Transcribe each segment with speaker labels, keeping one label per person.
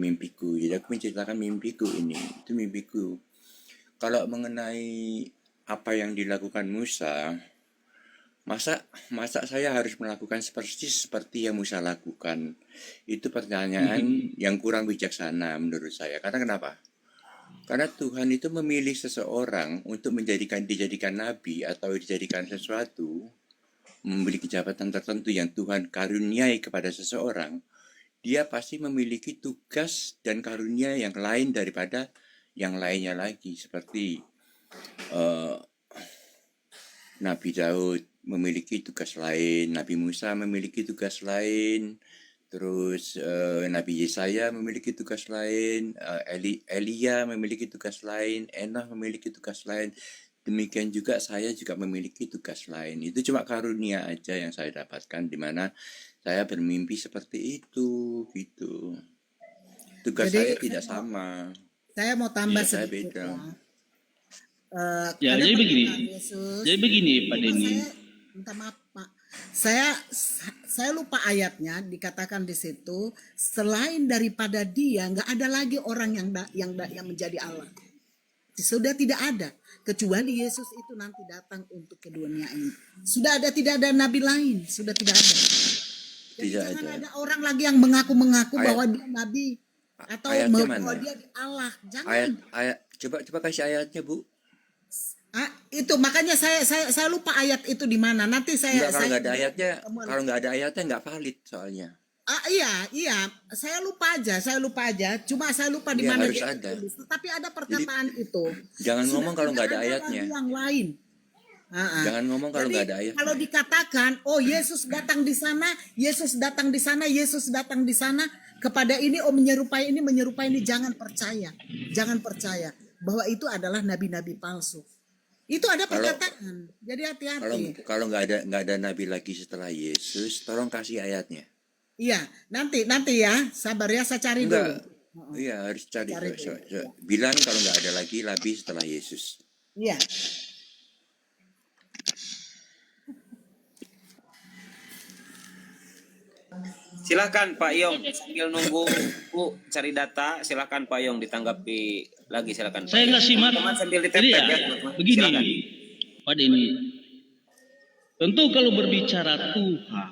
Speaker 1: mimpiku. Jadi aku menceritakan mimpiku ini. Itu mimpiku. Kalau mengenai apa yang dilakukan Musa, masa saya harus melakukan seperti yang Musa lakukan? Itu pertanyaan yang kurang bijaksana menurut saya. Karena kenapa? Karena Tuhan itu memilih seseorang untuk dijadikan nabi atau dijadikan sesuatu, memiliki jabatan tertentu yang Tuhan karuniai kepada seseorang. Dia pasti memiliki tugas dan karunia yang lain daripada yang lainnya lagi. Seperti Nabi Daud memiliki tugas lain, Nabi Musa memiliki tugas lain, terus Nabi Yesaya memiliki tugas lain, Elia memiliki tugas lain, Enoch memiliki tugas lain. Demikian juga saya juga memiliki tugas lain. Itu cuma karunia aja yang saya dapatkan, di mana saya bermimpi seperti itu, gitu. Tugas saya tidak sama.
Speaker 2: Saya mau tambah
Speaker 1: Saya
Speaker 2: sedikit
Speaker 1: beda.
Speaker 2: Ya.
Speaker 3: Jadi begini.
Speaker 2: Yesus,
Speaker 3: Jadi begini, Pak Denny.
Speaker 2: Minta maaf, Pak. Saya lupa ayatnya, dikatakan di situ, selain daripada Dia nggak ada lagi orang yang menjadi Allah. Sudah tidak ada, kecuali Yesus itu nanti datang untuk ke dunia ini. Sudah tidak ada nabi lain, sudah tidak ada. Jadi jangan ada orang lagi yang mengaku bahwa dia nabi atau bahwa dia Allah. Jangan.
Speaker 1: Coba kasih ayatnya, Bu.
Speaker 2: Itu makanya saya lupa ayat itu di mana. Nanti
Speaker 1: kalau nggak ada ayatnya nggak valid soalnya.
Speaker 2: Iya, saya lupa aja. Cuma saya lupa di mana dia ditulis. Tetapi ada perkataan itu.
Speaker 1: Jangan ngomong kalau nggak ada ayatnya.
Speaker 2: Yang lain.
Speaker 1: Jangan ngomong kalau nggak ada ayatnya.
Speaker 2: Kalau dikatakan, oh Yesus datang di sana, Yesus datang di sana, Yesus datang di sana, kepada ini, menyerupai ini, jangan percaya bahwa itu adalah nabi-nabi palsu. Itu ada perkataan. Jadi hati-hati.
Speaker 1: Kalau nggak ada nabi lagi setelah Yesus, tolong kasih ayatnya.
Speaker 2: Iya, nanti ya, sabar ya, saya cari dulu.
Speaker 1: Iya, harus cari. Bilang kalau nggak ada lagi nabi setelah Yesus.
Speaker 2: Iya.
Speaker 4: Silakan Pak Yong, sambil nunggu Bu cari data, silakan Pak Yong ditanggapi lagi, silakan.
Speaker 3: Saya nggak simak.
Speaker 4: Sambil
Speaker 3: begini, Pak Denny. Tentu kalau berbicara Tuhan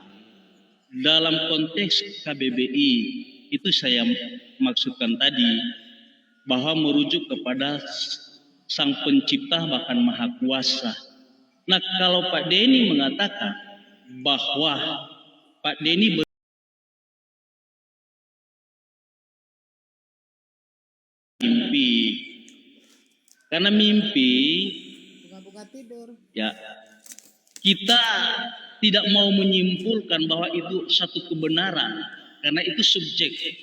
Speaker 3: dalam konteks KBBI itu saya maksudkan tadi bahwa merujuk kepada Sang Pencipta bahkan Maha Kuasa. Nah, kalau Pak Denny mengatakan bahwa Pak Denny mimpi, karena mimpi
Speaker 2: buka tidur.
Speaker 3: Ya, kita tidak mau menyimpulkan bahwa itu satu kebenaran karena itu subjektif.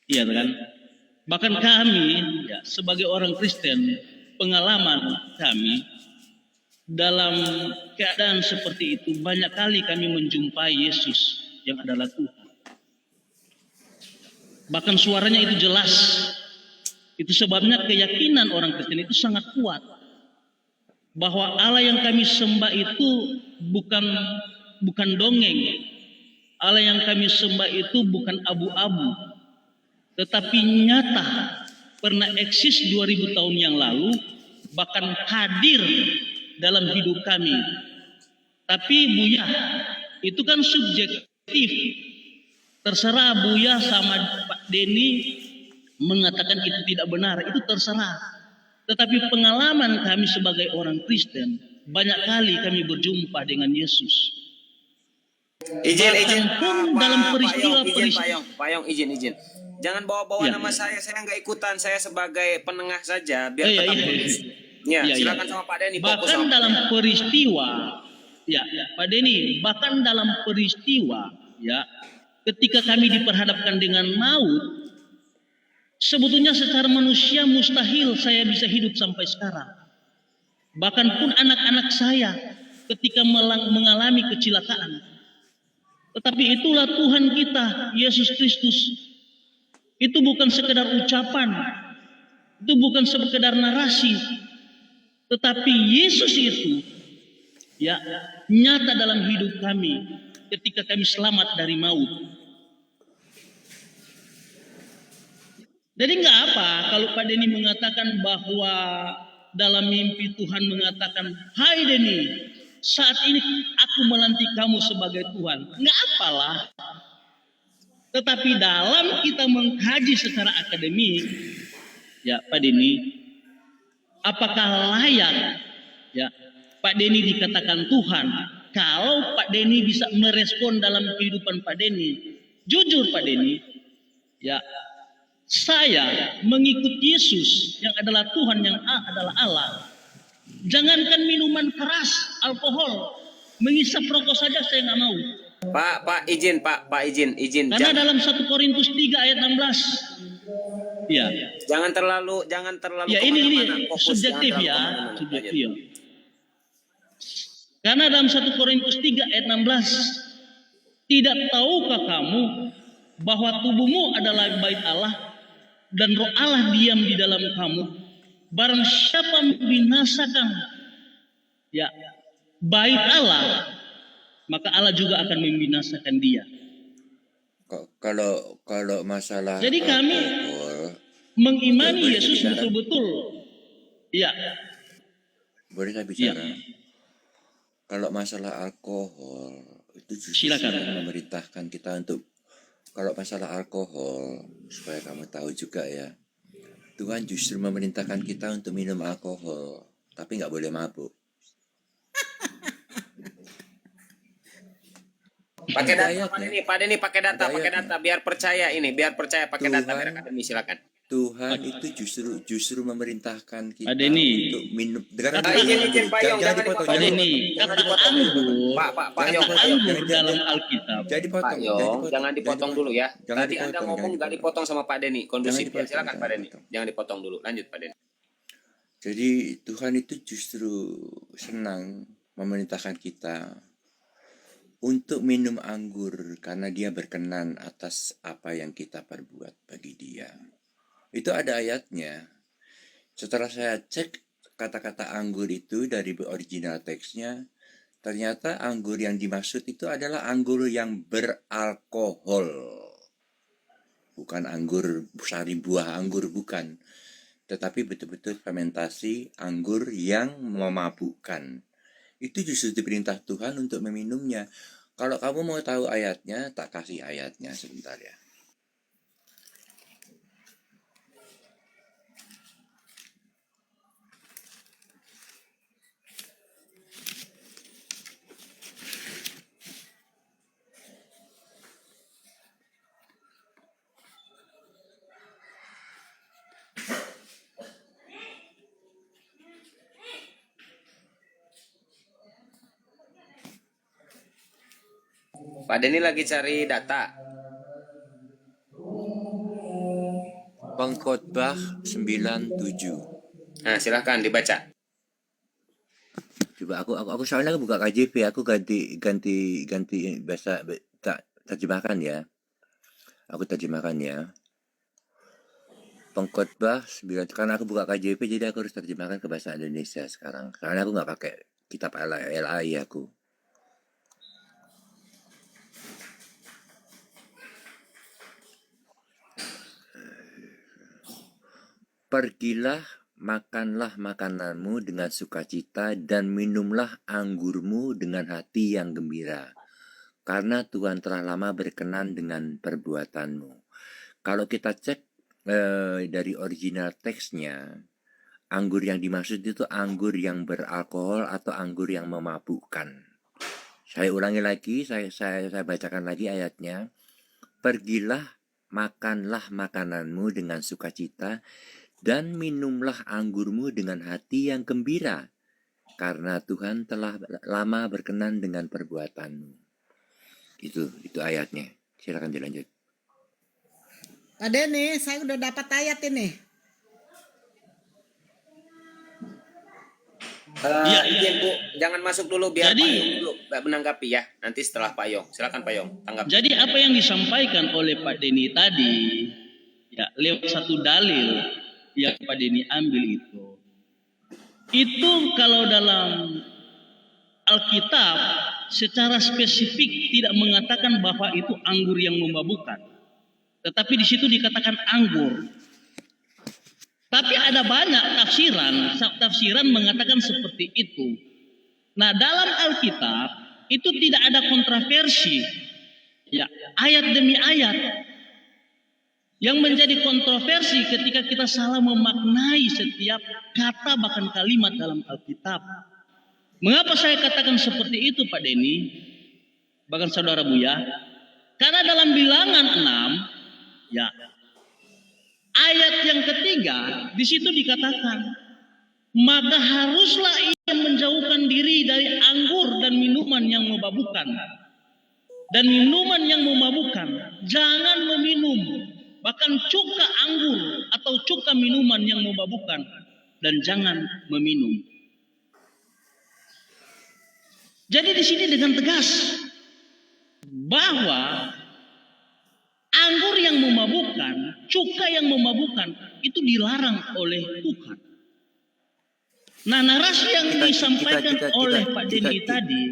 Speaker 3: Iya kan? Bahkan kami ya, sebagai orang Kristen, pengalaman kami dalam keadaan seperti itu banyak kali kami menjumpai Yesus yang adalah Tuhan. Bahkan suaranya itu jelas. Itu sebabnya keyakinan orang Kristen itu sangat kuat bahwa Allah yang kami sembah itu bukan dongeng. Allah yang kami sembah itu bukan abu-abu, tetapi nyata, pernah eksis 2000 tahun yang lalu, bahkan hadir dalam hidup kami. Tapi Buya, itu kan subjektif. Terserah Buya sama Pak Denny mengatakan itu tidak benar, itu terserah. Tetapi pengalaman kami sebagai orang Kristen, banyak kali kami berjumpa dengan Yesus.
Speaker 4: Izin
Speaker 3: dalam peristiwa
Speaker 4: Pak Yong, izin. Jangan bawa-bawa nama saya nggak ikutan, saya sebagai penengah saja biar silakan sama Pak Denny.
Speaker 3: Bahkan dalam peristiwa, Pak Denny, bahkan dalam peristiwa, ketika kami diperhadapkan dengan maut, sebetulnya secara manusia mustahil saya bisa hidup sampai sekarang. Bahkan pun anak-anak saya ketika mengalami kecelakaan. Tetapi itulah Tuhan kita, Yesus Kristus. Itu bukan sekedar ucapan. Itu bukan sekedar narasi. Tetapi Yesus itu nyata dalam hidup kami ketika kami selamat dari maut. Jadi nggak apa kalau Pak Denny mengatakan bahwa dalam mimpi Tuhan mengatakan, "Hai Denny, saat ini aku melantik kamu sebagai Tuhan." Nggak apalah. Tetapi dalam kita mengkaji secara akademik, ya Pak Denny, apakah layak ya Pak Denny dikatakan Tuhan? Kalau Pak Denny bisa merespon dalam kehidupan Pak Denny, jujur Pak Denny, ya saya mengikut Yesus yang adalah Tuhan, yang adalah Allah. Jangankan minuman keras, alkohol, menghisap rokok saja saya nggak mau.
Speaker 4: Pak izin.
Speaker 3: Karena dalam 1 Korintus 3 ayat 16. Ya.
Speaker 4: Jangan terlalu
Speaker 3: Ya ini
Speaker 4: fokus,
Speaker 3: subjektif ya, subjektif. Ya. Karena dalam 1 Korintus 3 ayat 16, tidak tahukah kamu bahwa tubuhmu adalah bait Allah dan roh Allah diam di dalam kamu? Barang siapa membinasakan ya bait Allah, maka Allah juga akan membinasakan dia.
Speaker 1: Kalau masalah
Speaker 3: Jadi kami mengimani Yesus betul-betul. Ya.
Speaker 1: Boleh saya bicara? Ya. Kalau masalah alkohol itu justru memerintahkan kita untuk, kalau masalah alkohol, supaya kamu tahu juga ya, Tuhan justru memerintahkan kita untuk minum alkohol, tapi nggak boleh mabuk.
Speaker 4: Pakai data Pak Denny pakai data biar percaya pakai data biar akademi, silakan.
Speaker 1: Tuhan itu justru memerintahkan kita
Speaker 3: untuk
Speaker 1: minum.
Speaker 4: Izin Pak Yong, jangan dipotong.
Speaker 3: Pak Denny, kata anggur. Pak Yong, dalam Alkitab.
Speaker 4: Pak Yong, jangan dipotong dulu ya. Tadi Anda ngomong nggak dipotong sama Pak Denny, kondusif ya. Silakan Pak Denny, jangan dipotong dulu. Lanjut Pak Denny.
Speaker 1: Jadi Tuhan itu justru senang memerintahkan kita untuk minum anggur karena Dia berkenan atas apa yang kita perbuat bagi Dia. Itu ada ayatnya. Setelah saya cek kata-kata anggur itu dari original teksnya, ternyata anggur yang dimaksud itu adalah anggur yang beralkohol. Bukan anggur sari buah anggur, bukan. Tetapi betul-betul fermentasi anggur yang memabukkan. Itu justru diperintah Tuhan untuk meminumnya. Kalau kamu mau tahu ayatnya, tak kasih ayatnya sebentar ya.
Speaker 4: Pak Denny lagi cari data.
Speaker 1: Pengkhotbah 9:7.
Speaker 4: Nah, silahkan dibaca.
Speaker 1: Coba aku soalnya buka KJV, aku ganti bahasa terjemahkan ya. Aku terjemahkan ya. Pengkhotbah 9, karena aku buka KJV jadi aku harus terjemahkan ke bahasa Indonesia sekarang. Karena aku nggak pakai kitab LAI aku. Pergilah, makanlah makananmu dengan sukacita dan minumlah anggurmu dengan hati yang gembira. Karena Tuhan telah lama berkenan dengan perbuatanmu. Kalau kita cek dari original teksnya, anggur yang dimaksud itu anggur yang beralkohol atau anggur yang memabukkan. Saya ulangi lagi, saya bacakan lagi ayatnya. Pergilah, makanlah makananmu dengan sukacita dan minumlah anggurmu dengan hati yang gembira, karena Tuhan telah lama berkenan dengan perbuatanmu. Itu ayatnya. Silakan dilanjut.
Speaker 2: Pak Denny, saya udah dapat ayat ini.
Speaker 4: Izin Bu, jangan masuk dulu biar Pak Yong dulu menanggapi ya. Nanti setelah Pak Yong, silakan Pak Yong tanggapi.
Speaker 3: Jadi apa yang disampaikan oleh Pak Denny tadi, ya lewat satu dalil yang Pak Denny ambil itu kalau dalam Alkitab secara spesifik tidak mengatakan bahwa itu anggur yang memabukkan, tetapi di situ dikatakan anggur. Tapi ada banyak tafsiran mengatakan seperti itu. Nah, dalam Alkitab itu tidak ada kontroversi. Ya, ayat demi ayat. Yang menjadi kontroversi ketika kita salah memaknai setiap kata bahkan kalimat dalam Alkitab. Mengapa saya katakan seperti itu, Pak Denny? Bahkan Saudara Buya, karena dalam Bilangan 6, ya, ayat yang ketiga di situ dikatakan, maka haruslah ia menjauhkan diri dari anggur dan minuman yang memabukkan. Dan minuman yang memabukkan, jangan meminum, bahkan cuka anggur atau cuka minuman yang memabukkan, dan jangan meminum. Jadi di sini dengan tegas bahwa anggur yang memabukkan, cuka yang memabukkan itu dilarang oleh Tuhan. Nah, narasi yang disampaikan oleh Pak Denny tadi,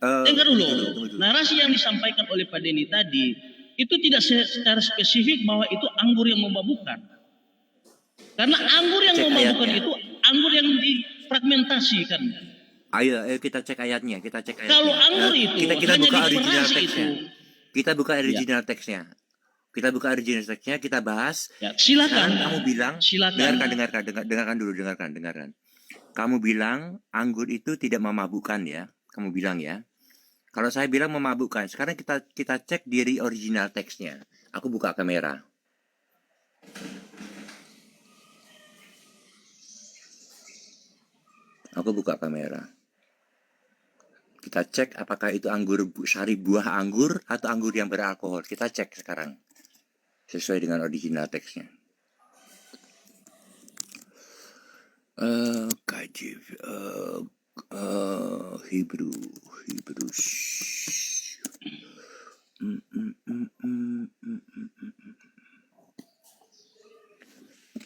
Speaker 3: dengar dulu. Narasi yang disampaikan oleh Pak Denny tadi itu tidak secara spesifik bahwa itu anggur yang memabukkan. Karena anggur yang memabukkan itu anggur yang difragmentasikan.
Speaker 1: Ayo kita cek ayatnya,
Speaker 3: Kalau anggur itu
Speaker 1: kita
Speaker 3: hanya
Speaker 1: buka original
Speaker 3: diperas
Speaker 1: teksnya.
Speaker 3: itu.
Speaker 1: Kita buka original teksnya. Kita buka original teksnya, kita bahas.
Speaker 3: Ya, silakan.
Speaker 1: Sekarang kamu bilang,
Speaker 3: silakan.
Speaker 1: dengarkan. Kamu bilang anggur itu tidak memabukkan ya. Kamu bilang ya. Kalau saya bilang memabukkan, sekarang kita cek diri original teksnya. Aku buka kamera. Aku buka kamera. Kita cek apakah itu anggur sari buah anggur atau anggur yang beralkohol. Kita cek sekarang. Sesuai dengan original teksnya. Hebrew.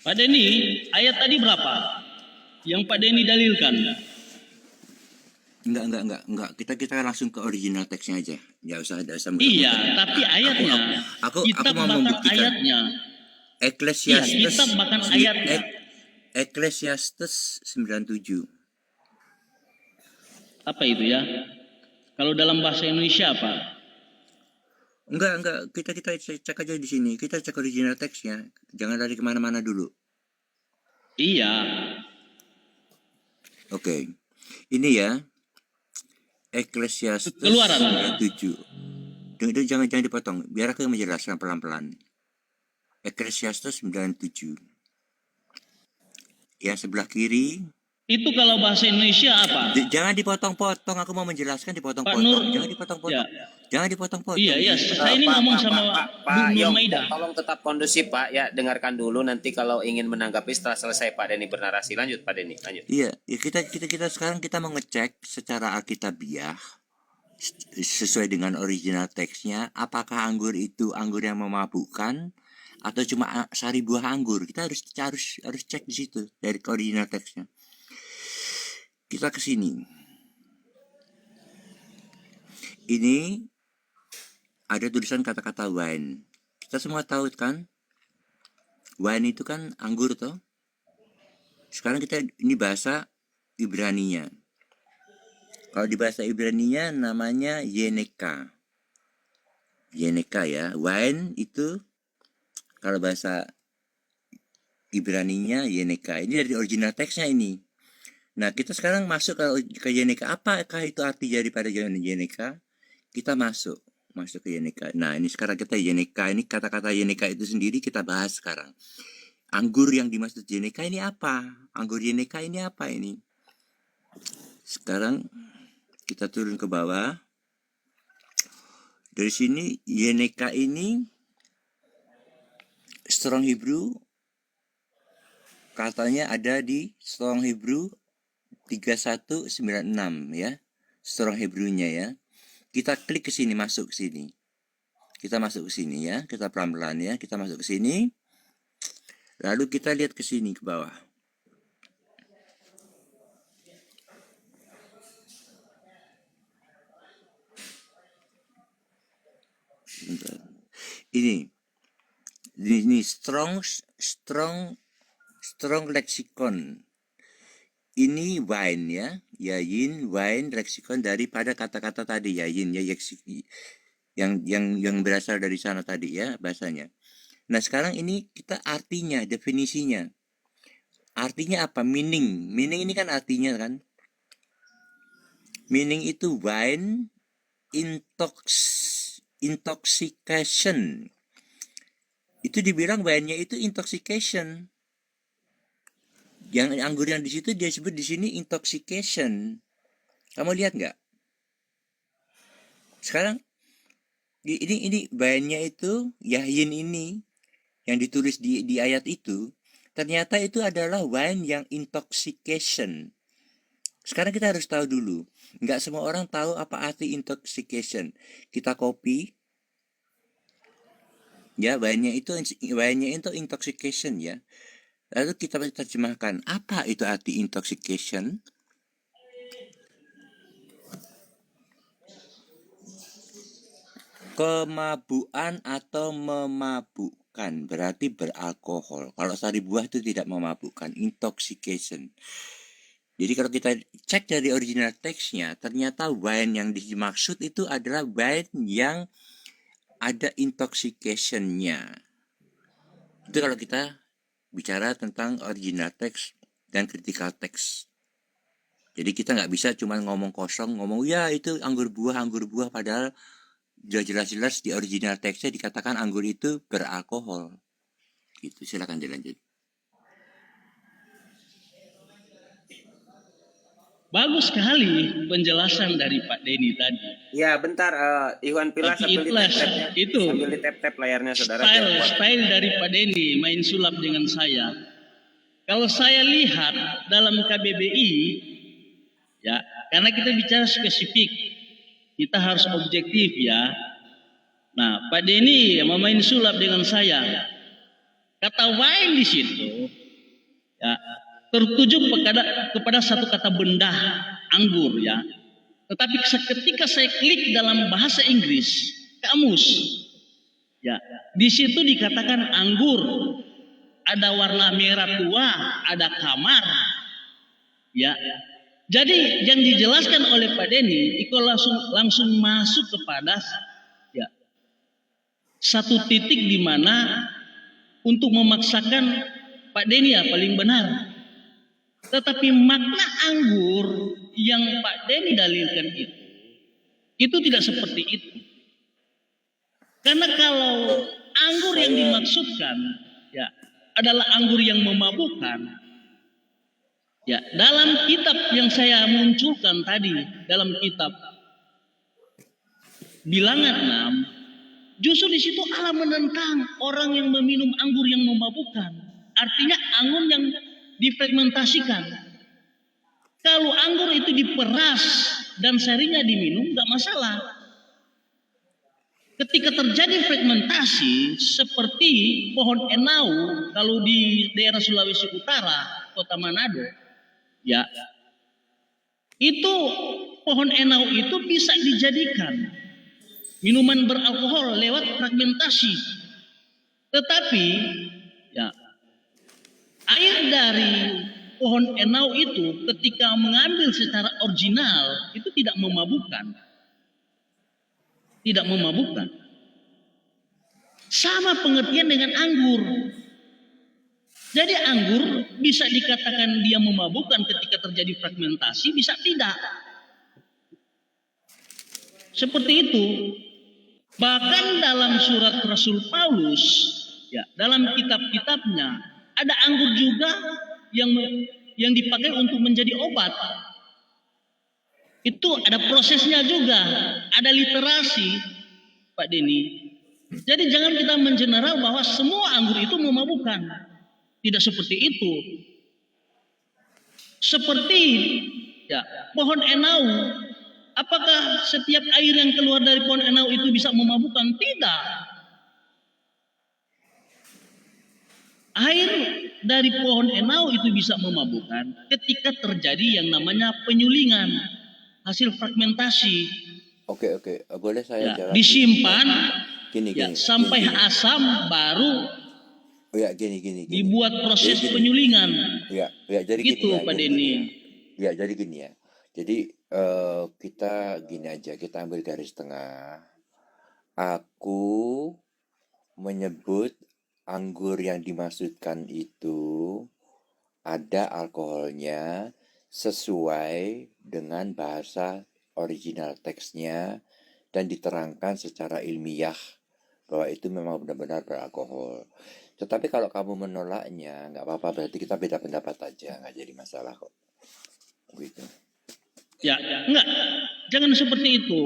Speaker 3: Pak Denny, ayat tadi berapa? Yang Pak Denny dalilkan?
Speaker 1: Enggak. Kita langsung ke original teksnya aja. Enggak usah
Speaker 3: Iya, tapi ayatnya.
Speaker 1: Aku
Speaker 3: kitab
Speaker 1: mau
Speaker 3: bahkan
Speaker 1: membuktikan.
Speaker 3: ayatnya.
Speaker 1: Ecclesiastes.
Speaker 3: Iya, kitab bahkan ayatnya.
Speaker 1: Ecclesiastes 97.
Speaker 3: Apa itu ya? Kalau dalam bahasa Indonesia apa?
Speaker 1: Enggak. Kita cek aja di sini. Kita cek original teksnya. Jangan lari kemana-mana dulu.
Speaker 3: Iya.
Speaker 1: Oke. Ini ya. Ecclesiastes
Speaker 3: Keluaran
Speaker 1: 7. Jangan dipotong. Biar aku menjelaskan pelan-pelan. Ecclesiastes 97. Yang sebelah kiri.
Speaker 3: Itu kalau bahasa Indonesia apa?
Speaker 1: Jangan dipotong-potong. Aku mau menjelaskan dipotong-potong.
Speaker 3: Pak Nur,
Speaker 1: Jangan dipotong-potong.
Speaker 3: Ya.
Speaker 1: Jangan dipotong-potong.
Speaker 3: Iya. Saya ini ngomong sama Bu Nur Maida.
Speaker 4: Tolong tetap kondusif Pak. Ya, dengarkan dulu. Nanti kalau ingin menanggapi setelah selesai Pak Denny bernarasi. Lanjut Pak Denny. Lanjut.
Speaker 1: Iya, kita sekarang kita mau ngecek secara alkitabiah sesuai dengan original teksnya, apakah anggur itu anggur yang memabukkan atau cuma sari buah anggur. Kita harus cek di situ dari original teksnya. Kita ke sini. Ini ada tulisan kata-kata wine. Kita semua tahu kan? Wine itu kan anggur toh. Sekarang ini bahasa Ibraninya. Kalau di bahasa Ibraninya namanya Yeneka. Yeneka ya. Wine itu kalau bahasa Ibraninya Yeneka. Ini dari original teksnya ini. Nah, kita sekarang masuk ke Yeneka. Apakah itu arti daripada Yeneka? Kita masuk ke Yeneka. Nah, ini sekarang kita Yeneka. Ini kata-kata Yeneka itu sendiri kita bahas sekarang. Anggur yang dimaksud Yeneka ini apa? Anggur Yeneka ini apa ini? Sekarang kita turun ke bawah. Dari sini Yeneka ini Strong Hebrew katanya ada di Strong Hebrew 3196 ya. Strong Hebrew-nya ya. Kita klik ke sini, masuk ke sini. Kita masuk ke sini ya. Kita pelan-pelan ya. Kita masuk ke sini. Lalu kita lihat ke sini ke bawah. Ini strong Strong lexicon. Ini wine ya, yayin, wine, leksikon daripada kata-kata tadi yayin ya, yang berasal dari sana tadi ya bahasanya. Nah sekarang ini kita artinya, definisinya. Artinya apa? Meaning. Meaning ini kan artinya kan. Meaning itu wine, intoxication. Itu dibilang wine-nya itu intoxication. Yang anggur yang di situ dia sebut di sini intoxication. Kamu lihat nggak? Sekarang ini wine-nya itu yahin ini yang ditulis di ayat itu, ternyata itu adalah wine yang intoxication. Sekarang kita harus tahu dulu, nggak semua orang tahu apa arti intoxication. Kita copy, ya wine-nya itu intoxication ya. Lalu kita terjemahkan, apa itu arti intoxication? Kemabukan atau memabukkan, berarti beralkohol. Kalau sari buah itu tidak memabukkan, intoxication. Jadi kalau kita cek dari original teksnya, ternyata wine yang dimaksud itu adalah wine yang ada intoxication-nya. Itu kalau kita bicara tentang original text dan critical text. Jadi kita nggak bisa cuma ngomong kosong, ngomong ya itu anggur buah, padahal jelas-jelas di original teksnya dikatakan anggur itu beralkohol. Gitu, silakan dilanjut.
Speaker 3: Bagus sekali penjelasan dari Pak Denny tadi.
Speaker 4: Ya, bentar, Iwan Pilar sambil
Speaker 3: di
Speaker 4: tap layarnya saudara.
Speaker 3: Style dari Pak Denny main sulap dengan saya. Kalau saya lihat dalam KBBI, ya, karena kita bicara spesifik, kita harus objektif ya. Nah, Pak Denny mau main sulap dengan saya. Kata wine di situ, ya, tertuju kepada satu kata benda anggur ya. Tetapi ketika saya klik dalam bahasa Inggris kamus ya, di situ dikatakan anggur, ada warna merah tua, ada kamar ya. Jadi yang dijelaskan oleh Pak Denny itu langsung masuk kepada ya satu titik di mana untuk memaksakan Pak Denny ya paling benar. Tetapi makna anggur yang Pak Denny dalilkan itu tidak seperti itu. Karena kalau anggur yang dimaksudkan ya adalah anggur yang memabukkan, ya dalam kitab yang saya munculkan tadi, dalam kitab Bilangan 6, justru di situ Allah menentang orang yang meminum anggur yang memabukkan. Artinya anggur yang difermentasikan. Kalau anggur itu diperas dan sarinya diminum, nggak masalah. Ketika terjadi fragmentasi seperti pohon enau, kalau di daerah Sulawesi Utara, Kota Manado, ya, itu pohon enau itu bisa dijadikan minuman beralkohol lewat fragmentasi. Tetapi, ya, air dari pohon enau itu ketika mengambil secara original itu tidak memabukkan. Tidak memabukkan. Sama pengertian dengan anggur. Jadi anggur bisa dikatakan dia memabukkan ketika terjadi fragmentasi, bisa tidak. Seperti itu. Bahkan dalam surat Rasul Paulus, ya, dalam kitab-kitabnya ada anggur juga yang dipakai untuk menjadi obat. Itu ada prosesnya juga, ada literasi, Pak Denny. Jadi jangan kita mengeneral bahwa semua anggur itu memabukkan. Tidak seperti itu. Seperti ya, pohon enau, apakah setiap air yang keluar dari pohon enau itu bisa memabukkan? Tidak. Air dari pohon enau itu bisa memabukkan ketika terjadi yang namanya penyulingan, hasil fragmentasi.
Speaker 1: Oke, boleh saya
Speaker 3: ya, disimpan
Speaker 1: gini.
Speaker 3: Sampai asam baru
Speaker 1: Ya gini.
Speaker 3: dibuat
Speaker 1: Jadi
Speaker 3: proses
Speaker 1: gini.
Speaker 3: penyulingan.
Speaker 1: Ya jadi gini
Speaker 3: Gitu
Speaker 1: ya.
Speaker 3: Pak
Speaker 1: Jadi
Speaker 3: Denny.
Speaker 1: gini ya. Jadi gini ya. Jadi kita gini aja. Kita ambil garis tengah. Aku menyebut anggur yang dimaksudkan itu ada alkoholnya sesuai dengan bahasa original teksnya dan diterangkan secara ilmiah bahwa itu memang benar-benar beralkohol. Tetapi kalau kamu menolaknya, nggak apa-apa, berarti kita beda pendapat aja, nggak jadi masalah kok. Gitu.
Speaker 3: Ya, enggak. Jangan seperti itu.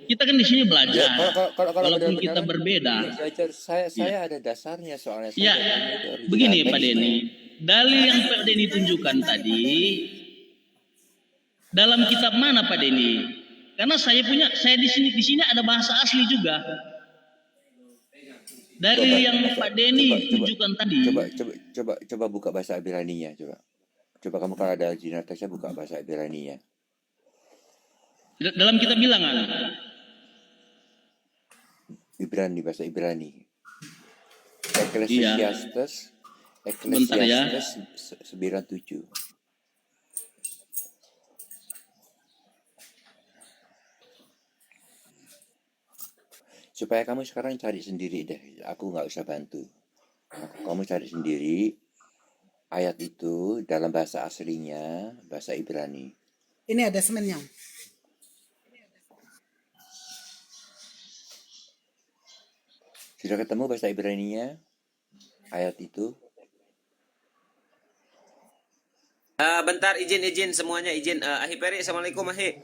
Speaker 3: Kita kan di sini belajar.
Speaker 1: Ya, kalau
Speaker 3: Walaupun kita
Speaker 1: benar-benar
Speaker 3: berbeda.
Speaker 1: belajar, saya ada dasarnya soalnya.
Speaker 3: Ya,
Speaker 1: Saya
Speaker 3: begini Pak Denny. Dalil yang Pak Denny tunjukkan tadi dalam kitab mana Pak Denny? Karena saya di sini ada bahasa asli juga. Dalil yang Pak Denny tunjukkan tadi.
Speaker 1: Coba buka bahasa Ibraninya, coba kamu kalau ada original teksnya buka bahasa Ibraninya.
Speaker 3: Dalam kitab Bilangan.
Speaker 1: Bahasa Ibrani. Ecclesiastes 9:7. Supaya kamu sekarang cari sendiri deh, aku nggak usah bantu. Kamu cari sendiri ayat itu dalam bahasa aslinya, bahasa Ibrani.
Speaker 2: Ini ada semennya.
Speaker 1: Sudah ketemu bahasa Ibraninya? Ayat itu?
Speaker 4: Bentar, izin semuanya izin. Ahi Peri, assalamualaikum Ahi.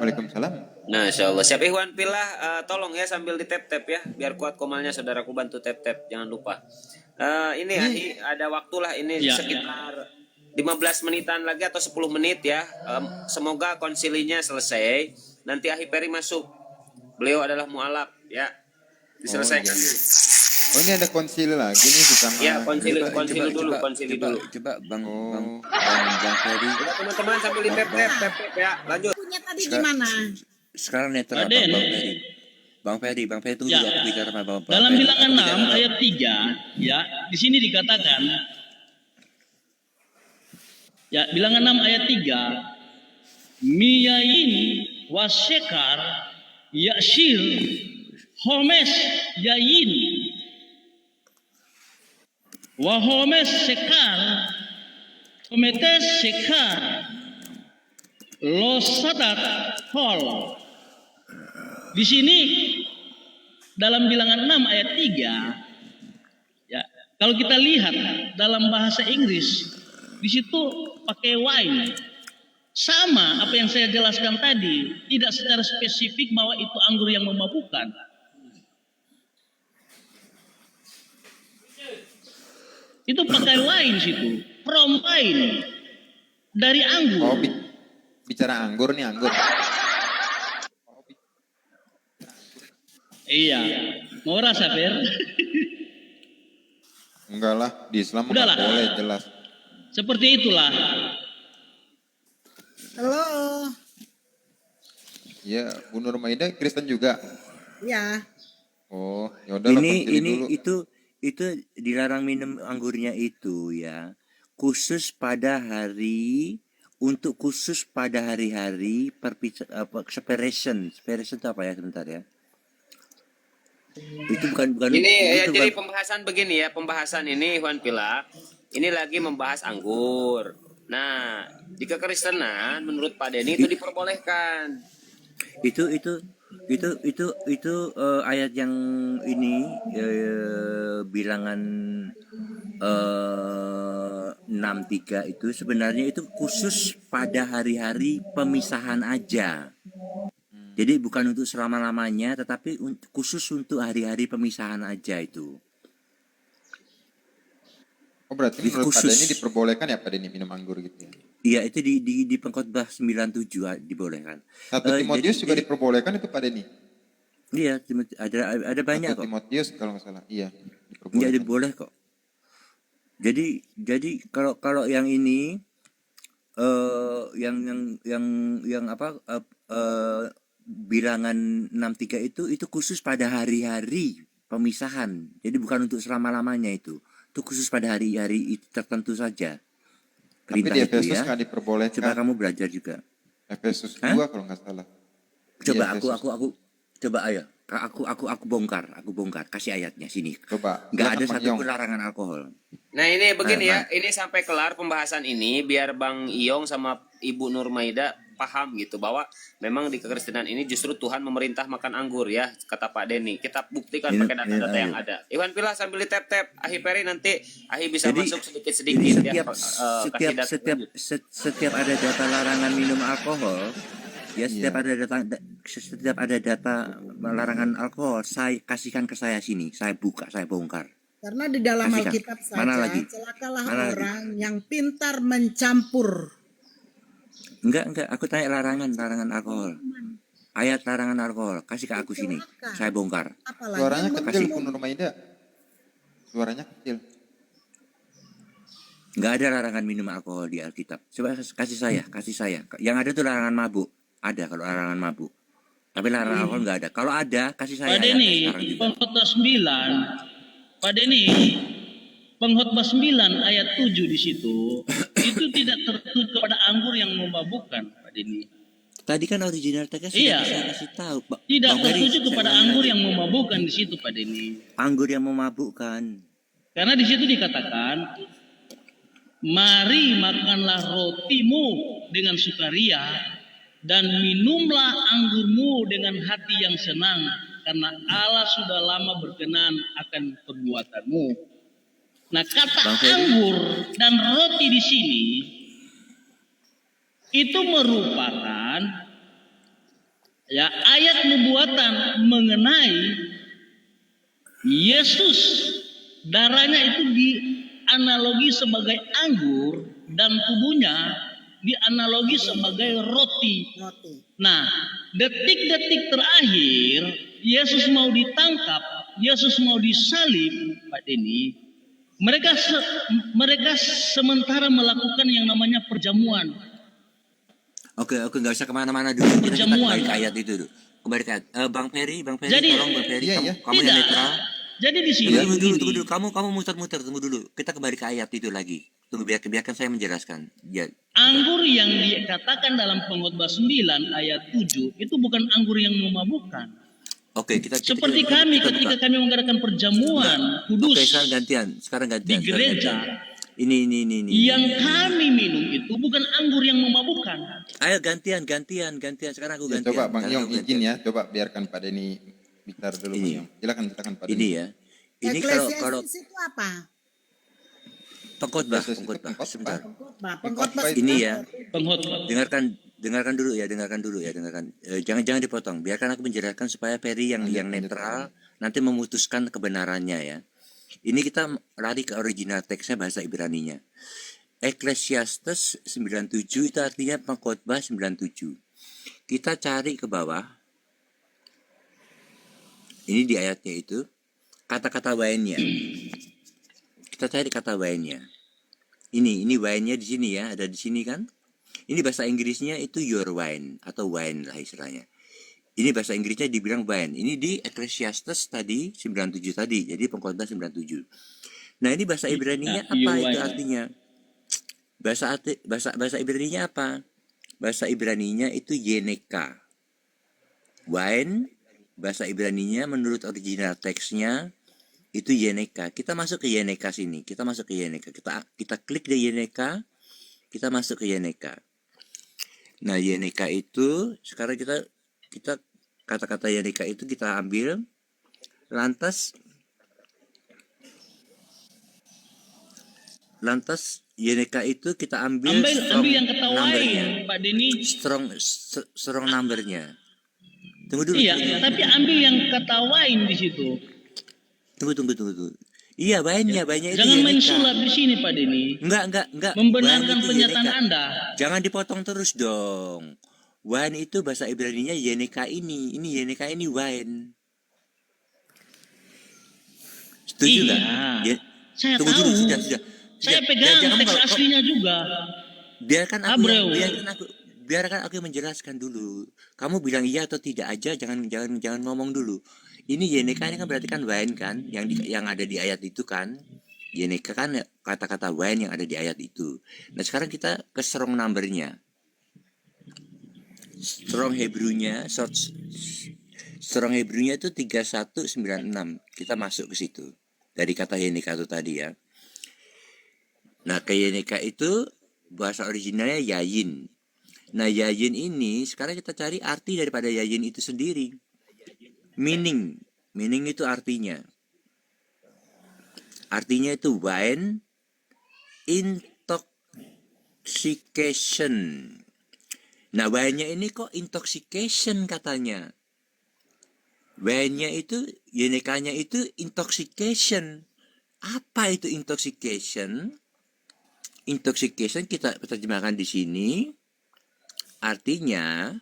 Speaker 5: Waalaikumsalam.
Speaker 4: Nah, insyaallah. Siap Ikhwan Pilah, tolong ya sambil di tap ya, biar kuat komalnya saudaraku, bantu tap, jangan lupa. Ini Ahi ada waktulah ini
Speaker 3: Ya,
Speaker 4: sekitar 15 menitan lagi atau 10 menit ya. Semoga konsilinya selesai. Nanti Ahi Peri masuk. Beliau adalah mualaf ya. Diselesaikan.
Speaker 5: Oh, ini ada konsili lagi nih sama.
Speaker 4: Ya, konsili dulu.
Speaker 1: Coba Bang Ferry.
Speaker 4: Udah teman-teman sambil di tap ya. Lanjut.
Speaker 2: Punya tadi gimana?
Speaker 1: Sekarang netral Bang Ferry tunggu
Speaker 3: Ya.
Speaker 1: dulu aku bicara sama Bang
Speaker 3: Dalam
Speaker 1: Ferry.
Speaker 3: Bilangan 6 ayat 3, ya, di sini dikatakan, ya, Bilangan 6 ayat 3, Miyain wasyekar yashir homes yain wahomes sekar hometes sekar losadat hol. Di sini dalam Bilangan 6 ayat 3, ya, kalau kita lihat dalam bahasa Inggris, di situ pakai wine. Sama apa yang saya jelaskan tadi, tidak secara spesifik bahwa itu anggur yang memabukkan. Itu pakai wine situ, from wine, dari
Speaker 5: Oh,
Speaker 3: anggur.
Speaker 5: bicara anggur nih, anggur.
Speaker 3: Iya, mau rasa Fer?
Speaker 5: Enggak lah, di Islam
Speaker 3: Udahlah.
Speaker 5: nggak boleh, jelas.
Speaker 3: Seperti itulah.
Speaker 2: Halo.
Speaker 5: Ya, Bu Nur Maida Kristen juga.
Speaker 2: Ya.
Speaker 5: Oh, ya udahlah, konsili dulu.
Speaker 1: Itu dilarang minum anggurnya itu ya. Khusus pada hari hari-hari separation itu apa ya sebentar ya. Itu bukan
Speaker 4: Ini ya,
Speaker 1: itu
Speaker 4: jadi
Speaker 1: bukan-
Speaker 4: pembahasan ini Ikhwan Pilah, ini lagi membahas anggur. Nah, di kekristenan menurut Pak Denny itu diperbolehkan.
Speaker 1: itu ayat yang ini Bilangan 6:3 itu sebenarnya itu khusus pada hari-hari pemisahan aja. Jadi bukan untuk selama-lamanya, tetapi khusus untuk hari-hari pemisahan aja itu.
Speaker 5: Oh, berarti
Speaker 1: Jadi
Speaker 5: menurut Pak
Speaker 1: khusus.
Speaker 5: Denny diperbolehkan ya Pak Denny minum anggur gitu ya?
Speaker 1: Iya, itu di Pengkhotbah 97 dibolehkan.
Speaker 5: 1 Timotius juga diperbolehkan itu Pak Denny?
Speaker 1: Iya, ada banyak
Speaker 5: 1
Speaker 1: kok.
Speaker 5: Timotius kalau nggak salah. Iya,
Speaker 1: Iya,
Speaker 5: diperbolehkan.
Speaker 1: boleh kok. Jadi kalau yang ini yang apa bilangan 63 itu khusus pada hari-hari pemisahan. Jadi bukan untuk selama-lamanya itu. Itu khusus pada hari-hari tertentu saja.
Speaker 5: Tapi
Speaker 1: Perintah
Speaker 5: di
Speaker 1: itu
Speaker 5: Efesus
Speaker 1: ya.
Speaker 5: nggak diperbolehkan.
Speaker 1: Coba kamu belajar juga.
Speaker 5: Efesus
Speaker 1: Hah?
Speaker 5: 2 kalau nggak salah.
Speaker 1: Coba
Speaker 5: Di
Speaker 1: aku
Speaker 5: Efesus.
Speaker 1: coba ayo. Aku bongkar, kasih ayatnya sini.
Speaker 5: Coba.
Speaker 1: Nggak ada
Speaker 5: Silakan, Bang
Speaker 1: satu
Speaker 5: Yong.
Speaker 1: pun larangan alkohol.
Speaker 4: Nah ini begini
Speaker 1: Nah,
Speaker 4: ya, ini sampai kelar pembahasan ini biar Bang Iyong sama Ibu Nurmaida paham gitu bahwa memang di kekristenan ini justru Tuhan memerintah makan anggur ya, kata Pak Denny. Kita buktikan
Speaker 1: Ini-
Speaker 4: pakai data-data
Speaker 1: ini-
Speaker 4: yang ada. Iwan Pilah sambil di-tap-tap, Ahi Peri nanti Ahi bisa
Speaker 1: Jadi-
Speaker 4: masuk
Speaker 1: Jadi
Speaker 4: sedikit-sedikit ya.
Speaker 1: setiap
Speaker 4: Kasih data lanjut.
Speaker 1: setiap ada data larangan minum alkohol, ya setiap ada data larangan alkohol, saya kasihkan ke saya sini, saya buka, saya bongkar.
Speaker 2: Karena di dalam
Speaker 1: Kasihkan.
Speaker 2: Alkitab
Speaker 1: Mana
Speaker 2: saja,
Speaker 1: lagi?
Speaker 2: celakalah
Speaker 1: Mana lagi?
Speaker 2: orang yang pintar mencampur.
Speaker 1: Enggak, aku tanya larangan alkohol. Ayat larangan alkohol, kasih ke aku sini, saya bongkar.
Speaker 2: Apalagi
Speaker 5: Suaranya
Speaker 2: yang
Speaker 5: kecil,
Speaker 2: meminum.
Speaker 5: Bu Nurmaida. Suaranya kecil.
Speaker 1: Enggak ada larangan minum alkohol di Alkitab. Coba kasih saya. Yang ada tuh larangan mabuk. Ada kalau larangan mabuk. Tapi larangan alkohol enggak ada. Kalau ada, kasih saya
Speaker 3: Pak
Speaker 1: ayatnya
Speaker 3: Denny,
Speaker 1: sekarang juga.
Speaker 3: pengkhotbah 9, Pak Denny, pengkhotbah 9 ayat 7 di situ, itu tidak tertuju kepada anggur yang memabukkan, Pak Denny.
Speaker 1: Tadi kan original teksnya sudah
Speaker 3: Iya.
Speaker 1: saya kasih tahu, Pak.
Speaker 3: Tidak
Speaker 1: Bang Ferry,
Speaker 3: tertuju kepada
Speaker 1: saya ulangi
Speaker 3: anggur
Speaker 1: lagi.
Speaker 3: yang memabukkan di situ, Pak Denny.
Speaker 1: Anggur yang memabukkan.
Speaker 3: Karena di situ dikatakan, mari makanlah rotimu dengan sukaria dan minumlah anggurmu dengan hati yang senang, karena Allah sudah lama berkenan akan perbuatanmu. Nah, kata
Speaker 1: Bang Ferry.
Speaker 3: anggur dan roti di sini itu merupakan ya ayat nubuatan mengenai Yesus. Darahnya itu dianalogi sebagai anggur dan tubuhnya dianalogi sebagai roti.
Speaker 2: Roti.
Speaker 3: Nah, detik-detik terakhir Yesus mau ditangkap, Yesus mau disalib, Pak Denny. Mereka sementara melakukan yang namanya perjamuan.
Speaker 1: Oke, nggak usah kemana-mana dulu. Kita
Speaker 3: Perjamuan.
Speaker 1: kembali ke ayat itu dulu. Kembali ke ayat. Bang Ferry,
Speaker 3: Jadi-
Speaker 1: tolong Bang Ferry,
Speaker 5: Iya,
Speaker 1: kamu yang
Speaker 3: Tidak.
Speaker 1: netral.
Speaker 3: Jadi di sini
Speaker 1: Tunggu
Speaker 3: begini.
Speaker 1: dulu. Kamu muter-muter, tunggu dulu. Kita kembali ke ayat itu lagi. Tunggu, biarkan saya menjelaskan. Ya.
Speaker 3: Anggur yang dikatakan dalam pengkhotbah 9 ayat 7 itu bukan anggur yang memabukkan.
Speaker 1: Oke, kita
Speaker 3: Seperti kami
Speaker 1: kita
Speaker 3: ketika
Speaker 1: buka.
Speaker 3: kami mengadakan perjamuan kudus
Speaker 1: Oke, sekarang gantian.
Speaker 3: di
Speaker 1: Sekarang
Speaker 3: gereja.
Speaker 1: gantian. Ini.
Speaker 3: Yang kami minum itu bukan anggur yang memabukkan.
Speaker 1: Ayo gantian. Sekarang aku
Speaker 5: Ya,
Speaker 1: gantian.
Speaker 5: coba Bang
Speaker 1: Sekarang
Speaker 5: Yong
Speaker 1: aku
Speaker 5: izin
Speaker 1: gantian.
Speaker 5: ya. Coba biarkan Pak Denny bicara dulu, Bang
Speaker 1: Ini.
Speaker 5: Yong. Silakan Pak
Speaker 1: Ini
Speaker 5: Denny.
Speaker 1: ya. Ini kalau
Speaker 2: Eklesiastes itu apa?
Speaker 1: pengkhotbah.
Speaker 5: Pengkhotbah.
Speaker 1: Sebentar.
Speaker 2: Pengkhotbah
Speaker 1: Ini ya.
Speaker 3: Pengkhotbah.
Speaker 1: Dengarkan dulu ya. Jangan dipotong. Biarkan aku menjelaskan supaya Ferry yang netral nanti memutuskan kebenarannya ya. Ini kita lari ke original teksnya bahasa Ibraninya. Ecclesiastes 97 itu artinya pengkhotbah 97. Kita cari ke bawah. Ini di ayatnya itu kata-kata wine-nya. Kita cari kata wine-nya. Ini wine-nya di sini ya, ada di sini kan? Ini bahasa Inggrisnya itu your wine atau wine lah istilahnya. Ini bahasa Inggrisnya dibilang wine. Ini di Ecclesiastes tadi 97 tadi. Jadi pengkhotbah 97. Nah, ini bahasa Ibraninya apa
Speaker 3: your
Speaker 1: itu
Speaker 3: wine.
Speaker 1: artinya? Bahasa Ibraninya apa? Bahasa Ibraninya itu yeneka. Wine bahasa Ibraninya menurut original teksnya itu yeneka. Kita masuk ke yeneka sini. Kita klik di yeneka. Kita masuk ke yeneka. Nah, yeneka itu sekarang kita kata-kata yeneka itu kita ambil, lantas yeneka itu kita ambil
Speaker 3: Ambil yang kata
Speaker 1: numbernya.
Speaker 3: wine, Pak Denny.
Speaker 1: strong numbernya. Tunggu dulu.
Speaker 3: Iya, tapi ambil yang kata wine di situ.
Speaker 1: Tunggu. Iya, wine-nya itu
Speaker 3: Jangan main
Speaker 1: yeneka.
Speaker 3: sulap di sini, Pak Denny.
Speaker 1: Enggak.
Speaker 3: Membenarkan
Speaker 1: Wine itu
Speaker 3: pernyataan
Speaker 1: yeneka.
Speaker 3: Anda.
Speaker 1: Jangan dipotong terus dong. Wine itu bahasa Ibraninya yeneka ini. Ini yeneka ini wine. Setuju
Speaker 3: Iya.
Speaker 1: nggak?
Speaker 3: Saya
Speaker 1: Tunggu
Speaker 3: tahu.
Speaker 1: dulu, sudah.
Speaker 3: Saya
Speaker 1: Sudah.
Speaker 3: pegang
Speaker 1: Jangan
Speaker 3: teks
Speaker 1: kalau-
Speaker 3: aslinya juga.
Speaker 1: Biarkan aku
Speaker 3: Abreu.
Speaker 1: biarkan aku menjelaskan dulu. Kamu bilang iya atau tidak aja, jangan ngomong dulu. Ini YNK ini kan berarti kan wine kan, yang ada di ayat itu kan. YNK kan kata-kata wine yang ada di ayat itu. Nah sekarang kita ke strong numbernya. Strong Hebrew-nya itu 3196. Kita masuk ke situ. Dari kata YNK itu tadi ya. Nah ke YNK itu bahasa originalnya yayin. Nah yayin ini sekarang kita cari arti daripada yayin itu sendiri. Meaning itu artinya. Artinya itu wine intoxication. Nah wine-nya ini kok intoxication katanya. Wine-nya itu YNK-nya itu intoxication. Apa itu intoxication? Intoxication kita terjemahkan di sini artinya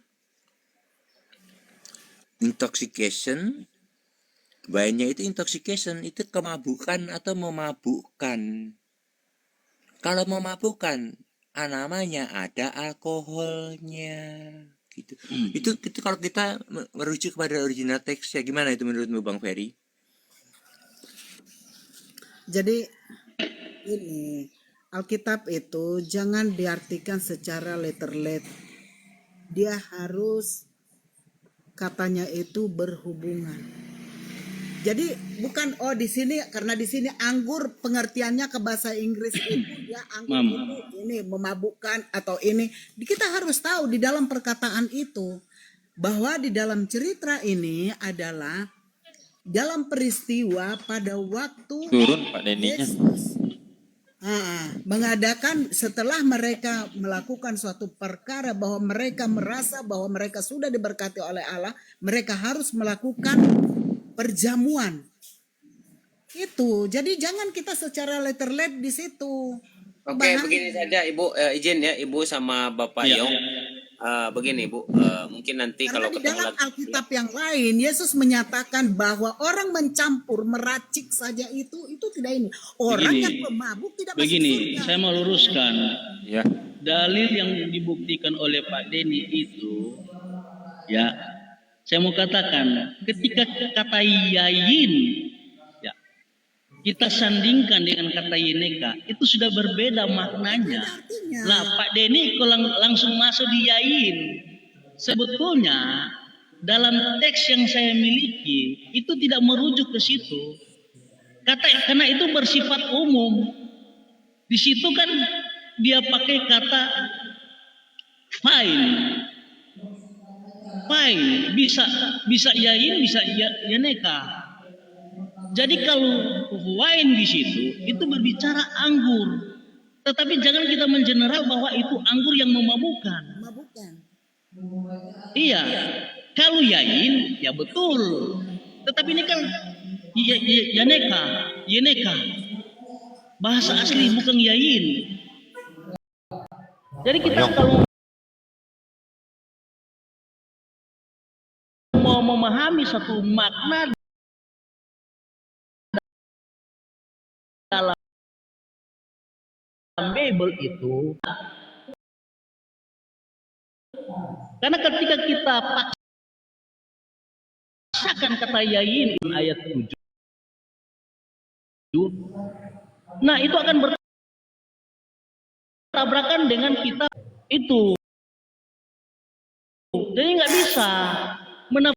Speaker 1: intoxication, wine-nya itu intoxication, itu kemabukan atau memabukkan. Kalau memabukkan, namanya ada alkoholnya. Gitu. Itu kalau kita merujuk kepada original teksnya, gimana itu menurutmu Bang Ferry?
Speaker 2: Jadi ini Alkitab itu jangan diartikan secara letter-let. Dia harus katanya itu berhubungan. Jadi bukan di sini karena di sini anggur pengertiannya ke bahasa Inggris itu ya anggur itu ini memabukkan atau ini. Kita harus tahu di dalam perkataan itu bahwa di dalam cerita ini adalah dalam peristiwa pada waktu
Speaker 5: Turun Pak Deninya.
Speaker 2: Mengadakan setelah mereka melakukan suatu perkara bahwa mereka merasa bahwa mereka sudah diberkati oleh Allah, mereka harus melakukan perjamuan. Itu. Jadi jangan kita secara letter-let di situ.
Speaker 4: Oke, begini saja Ibu, izin ya Ibu sama Bapak Yong. Begini Bu, mungkin nanti
Speaker 2: Karena
Speaker 4: kalau
Speaker 2: di
Speaker 4: ketemu
Speaker 2: dalam
Speaker 4: lagi
Speaker 2: Alkitab yang lain Yesus menyatakan bahwa orang mencampur meracik saja itu tidak ini. Orang
Speaker 3: Begini.
Speaker 2: yang pemabuk tidak masuk
Speaker 3: Begini,
Speaker 2: surga.
Speaker 3: saya mau luruskan.
Speaker 5: Ya.
Speaker 3: Dalil yang dibuktikan oleh Pak Denny itu, ya, saya mau katakan, ketika kata yayin, ya, kita sandingkan dengan kata yeneka, itu sudah berbeda maknanya.
Speaker 2: Artinya,
Speaker 3: Nah, Pak Denny kalau langsung masuk di yayin, sebetulnya dalam teks yang saya miliki itu tidak merujuk ke situ. Karena itu bersifat umum. Di situ kan dia pakai kata fine, bisa yayin, bisa yeneka. Jadi kalau wine di situ itu berbicara anggur, tetapi jangan kita mengeneral bahwa itu anggur yang memabukkan.
Speaker 2: memabukkan.
Speaker 3: Iya, kalau yayin ya betul, tetapi ini kan yeneka, bahasa asli bukan yayin. Jadi kita kalau mau memahami satu makna dalam Bible itu, karena ketika kita paksakan kata yayin ayat 7, nah itu akan bertabrakan dengan kita itu. Jadi nggak bisa menafsir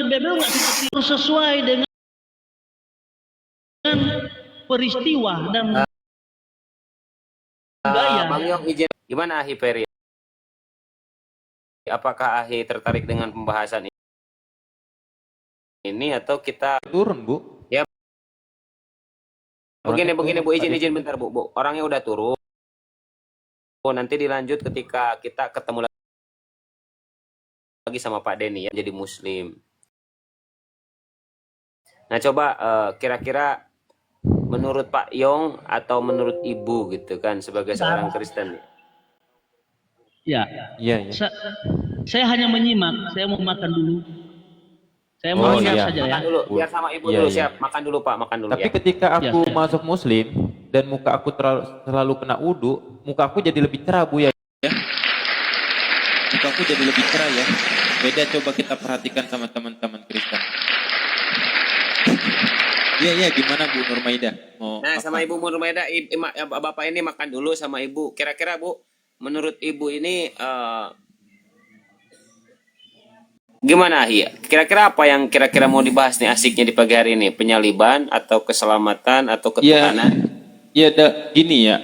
Speaker 3: Bible nggak seperti itu, sesuai dengan peristiwa dan budaya.
Speaker 4: Bang Yong izin, gimana Ahi Ferry? Apakah Ahi tertarik dengan pembahasan ini atau kita
Speaker 5: Turun Bu.
Speaker 4: ya begini Bu, izin bentar Bu. Orangnya udah turun. Nanti dilanjut ketika kita ketemu lagi sama Pak Denny ya, jadi Muslim. Nah coba kira-kira menurut Pak Yong atau menurut Ibu gitu kan sebagai seorang Kristen.
Speaker 3: Ya,
Speaker 5: Iya.
Speaker 3: saya hanya menyimak. Saya mau makan dulu. Saya mau
Speaker 5: Oh,
Speaker 3: siap
Speaker 5: iya.
Speaker 3: saja ya.
Speaker 4: Makan dulu, biar sama Ibu
Speaker 5: Iya,
Speaker 4: dulu
Speaker 5: iya.
Speaker 4: siap. Makan dulu Pak, makan dulu
Speaker 5: Tapi
Speaker 4: ya.
Speaker 5: ketika aku
Speaker 3: Ya.
Speaker 5: masuk Muslim dan muka aku selalu kena wudu, muka aku jadi lebih cerah Bu ya. mukaku jadi lebih cerah ya. Beda coba kita perhatikan sama teman-teman Kristen. Iya, iya, gimana Bu Nurmaida? Mau
Speaker 4: Nah,
Speaker 5: apa?
Speaker 4: sama Ibu Nurmaida, Bapak ini makan dulu sama Ibu. Kira-kira Bu, menurut Ibu ini gimana ya? Kira-kira apa yang kira-kira mau dibahas nih asiknya di pagi hari ini? Penyaliban atau keselamatan atau
Speaker 5: Iya,
Speaker 4: ketuhanan?
Speaker 5: iya, gini ya.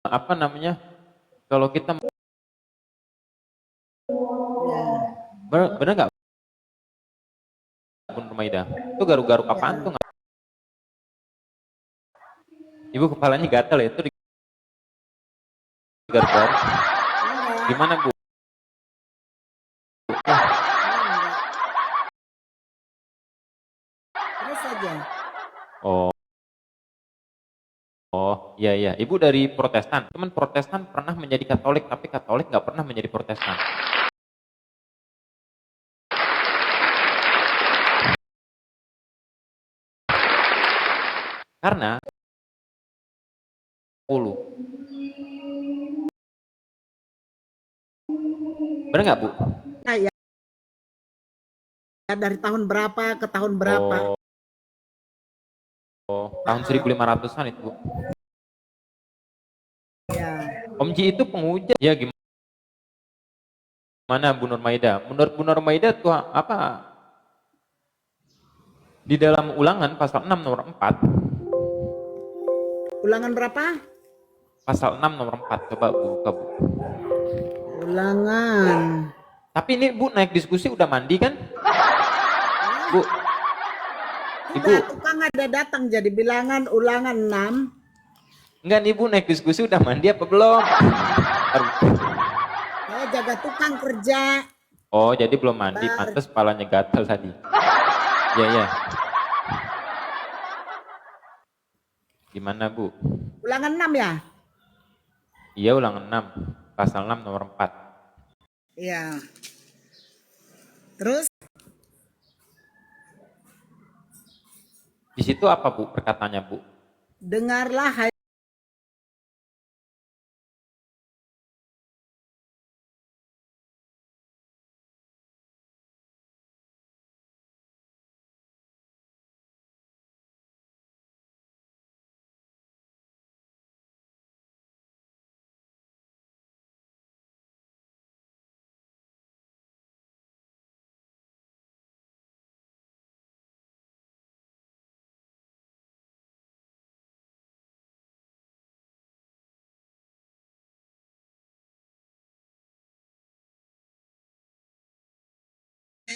Speaker 5: Apa namanya? Kalau kita
Speaker 2: Ya,
Speaker 5: bener nggak Bu Nurmaida? Itu garuk-garuk apaan tuh? Ibu kepalanya gatal ya, itu garuk-garuk.
Speaker 2: enggak,
Speaker 5: Gimana Bu?
Speaker 2: enggak. Terus saja.
Speaker 5: Oh, oh, iya iya. Ibu dari Protestan. Teman Protestan pernah menjadi Katolik, tapi Katolik nggak pernah menjadi Protestan. Karena 10. Bener nggak Bu?
Speaker 2: Ya, dari tahun berapa ke tahun berapa?
Speaker 5: Oh, tahun 1500-an itu Bu.
Speaker 2: Ya,
Speaker 5: Om Ji itu penghujat. Ya gimana Bu Nurmaida? Menurut Bu Nurmaida tuh apa? Di dalam Ulangan pasal 6 nomor 4.
Speaker 2: ulangan berapa?
Speaker 5: Pasal 6 nomor 4. Coba Bu buka Bu.
Speaker 2: Ulangan.
Speaker 5: Tapi ini Bu naik diskusi udah mandi kan? Bu, Ibu.
Speaker 2: Sudah, tukang ada datang jadi bilangan ulangan 6.
Speaker 5: Enggak nih Bu naik diskusi udah mandi apa belum?
Speaker 2: Saya jaga tukang kerja.
Speaker 5: Oh jadi belum mandi, pantes kepalanya gatal tadi. Iya ya. Gimana Bu?
Speaker 2: Ulangan 6 ya?
Speaker 5: Iya Ulangan 6, pasal 6 nomor 4.
Speaker 2: Iya. Terus?
Speaker 5: Di situ apa Bu perkataannya Bu?
Speaker 2: Dengarlah hai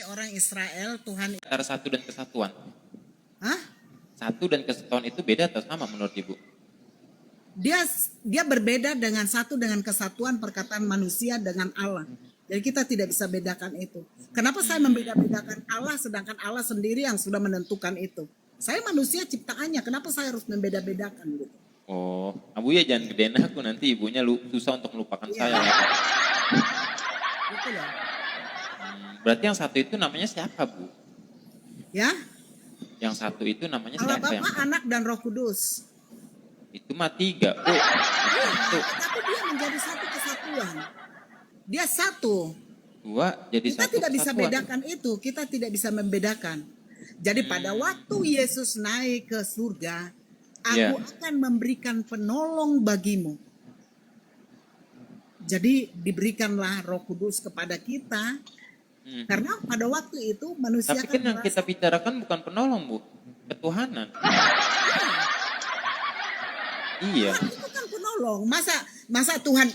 Speaker 2: orang Israel, Tuhan.
Speaker 5: Antara satu dan kesatuan.
Speaker 2: Hah?
Speaker 5: Satu dan kesatuan itu beda atau sama menurut Ibu?
Speaker 2: Dia berbeda dengan satu dengan kesatuan perkataan manusia dengan Allah. Jadi kita tidak bisa bedakan itu. Kenapa saya membeda-bedakan Allah sedangkan Allah sendiri yang sudah menentukan itu? Saya manusia ciptaannya, kenapa saya harus membeda-bedakan gitu?
Speaker 5: Oh, Abu ya jangan gedein aku nanti ibunya susah untuk melupakan saya.
Speaker 2: Gitu loh.
Speaker 5: Berarti yang satu itu namanya siapa Bu?
Speaker 2: Ya,
Speaker 5: Yang satu itu namanya
Speaker 2: Allah
Speaker 5: siapa?
Speaker 2: Bapa, Anak dan Roh Kudus.
Speaker 5: Itu mah 3 Bu. Satu.
Speaker 2: Tapi dia menjadi satu kesatuan. Dia satu.
Speaker 5: 2 jadi
Speaker 2: Kita
Speaker 5: satu
Speaker 2: tidak bisa
Speaker 5: kesatuan.
Speaker 2: bedakan itu. Kita tidak bisa membedakan. Jadi pada waktu Yesus naik ke surga, aku akan memberikan penolong bagimu. Jadi diberikanlah Roh Kudus kepada kita. Karena pada waktu itu manusia
Speaker 5: Tapi kan yang kita bicarakan bukan penolong Bu, ketuhanan. Iya.
Speaker 2: Tuhan itu kan penolong. Masa Tuhan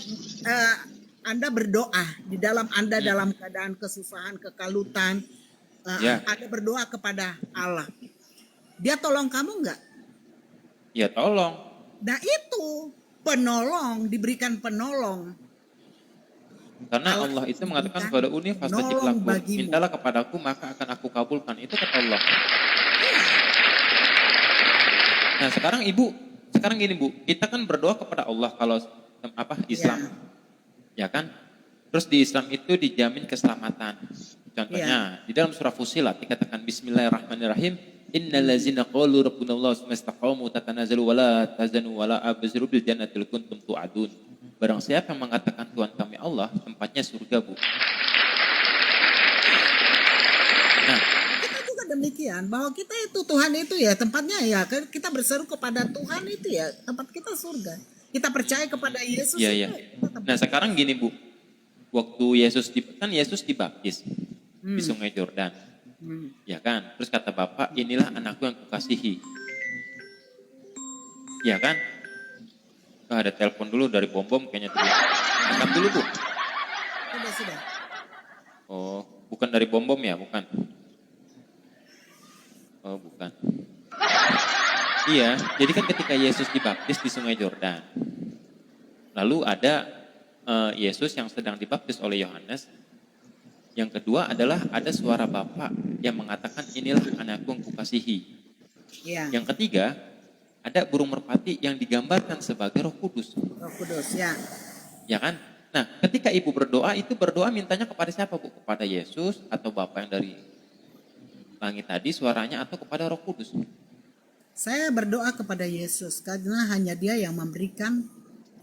Speaker 2: Anda berdoa di dalam Anda dalam keadaan kesusahan, kekalutan, Anda berdoa kepada Allah. Dia tolong kamu enggak?
Speaker 5: Ya tolong.
Speaker 2: Nah itu penolong, diberikan penolong.
Speaker 5: Karena Allah itu mengatakan pada fastajib lakum, mintalah kepadaku maka akan aku kabulkan. Itu kata Allah. Nah sekarang gini Bu, kita kan berdoa kepada Allah kalau Islam, ya kan? Terus di Islam itu dijamin keselamatan. Contohnya di dalam surah Fussilat dikatakan Bismillahirrahmanirrahim, innallazina qalu rabbunallahu tsumma istaqamu tatanazzalu wala tazanu wala abshiru bil jannati kuntum tu'adun. Barang siapa yang mengatakan Tuhan kami Allah, tempatnya surga, Bu. Nah,
Speaker 2: Kita juga demikian, bahwa kita itu Tuhan itu ya tempatnya ya kita berseru kepada Tuhan itu ya tempat kita surga. Kita percaya kepada Yesus
Speaker 5: iya
Speaker 2: itu
Speaker 5: iya.
Speaker 2: ya, kita tempat-
Speaker 5: Nah, sekarang gini, Bu. Waktu Yesus dibaptis di Sungai Yordan. Ya kan? Terus kata Bapak, inilah anakku yang kukasihi. Ya kan? Ada telepon dulu dari Bom kayaknya tadi. Angkat dulu, Bu.
Speaker 2: Sudah.
Speaker 5: Oh, bukan dari Bom ya, bukan. Oh, bukan. Iya, jadi kan ketika Yesus dibaptis di Sungai Yordan. Lalu ada Yesus yang sedang dibaptis oleh Yohanes. Yang kedua adalah ada suara Bapa yang mengatakan inilah anakku yang kukasihi.
Speaker 2: Ya,
Speaker 5: Yang ketiga, ada burung merpati yang digambarkan sebagai Roh Kudus.
Speaker 2: Roh Kudus ya.
Speaker 5: Ya kan? Nah, ketika ibu berdoa, itu berdoa mintanya kepada siapa, Bu? Kepada Yesus atau Bapa yang dari langit tadi suaranya, atau kepada Roh Kudus?
Speaker 2: Saya berdoa kepada Yesus karena hanya Dia yang memberikan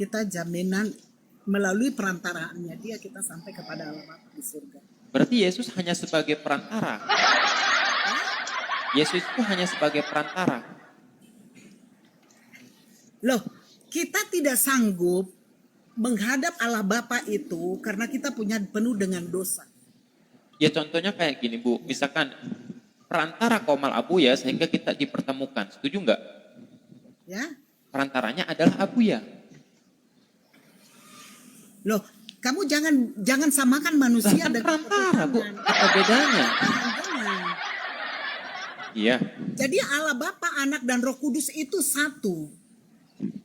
Speaker 2: kita jaminan melalui perantaraannya Dia kita sampai kepada Allah Bapa di surga.
Speaker 5: Berarti Yesus hanya sebagai perantara. Yesus itu hanya sebagai perantara.
Speaker 2: Loh, kita tidak sanggup menghadap Allah Bapa itu karena kita punya penuh dengan dosa.
Speaker 5: Ya contohnya kayak gini, Bu. Misalkan perantara Komal Abuya sehingga kita dipertemukan. Setuju nggak?
Speaker 2: Ya,
Speaker 5: Perantaranya adalah Abuya.
Speaker 2: loh, kamu jangan samakan manusia
Speaker 5: Kan
Speaker 2: dengan
Speaker 5: perantara, Bu.
Speaker 2: petukangan.
Speaker 5: Apa bedanya?
Speaker 2: Jangan.
Speaker 5: Iya.
Speaker 2: Jadi Allah Bapa, Anak dan Roh Kudus itu satu.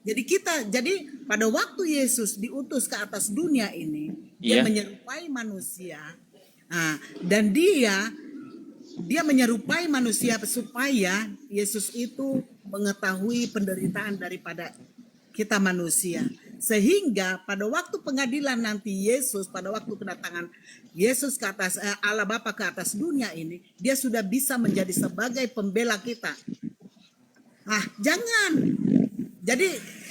Speaker 2: Jadi pada waktu Yesus diutus ke atas dunia ini, Dia
Speaker 5: Iya.
Speaker 2: menyerupai manusia. Nah, dan dia menyerupai manusia supaya Yesus itu mengetahui penderitaan daripada kita manusia. Sehingga pada waktu pengadilan nanti Yesus, pada waktu kedatangan Yesus ke atas Allah Bapa ke atas dunia ini, Dia sudah bisa menjadi sebagai pembela kita. Jangan. Jadi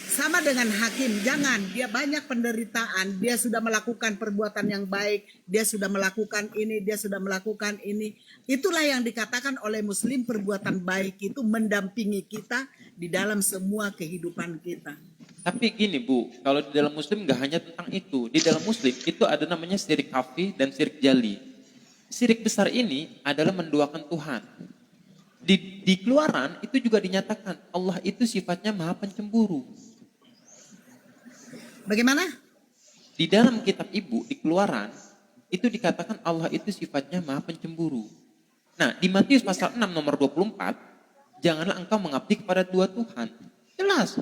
Speaker 2: sama dengan hakim, jangan. Dia banyak penderitaan, dia sudah melakukan perbuatan yang baik, dia sudah melakukan ini, dia sudah melakukan ini. Itulah yang dikatakan oleh Muslim, perbuatan baik itu mendampingi kita di dalam semua kehidupan kita.
Speaker 5: Tapi gini, Bu, kalau di dalam Muslim nggak hanya tentang itu. Di dalam Muslim itu ada namanya syirik khafi dan syirik jali. Syirik besar ini adalah menduakan Tuhan. Di Keluaran itu juga dinyatakan Allah itu sifatnya maha pencemburu.
Speaker 2: Bagaimana?
Speaker 5: Di dalam kitab Ibu, di Keluaran, itu dikatakan Allah itu sifatnya maha pencemburu. Nah, di Matius pasal 6 nomor 24, janganlah engkau mengabdi kepada dua Tuhan. Jelas.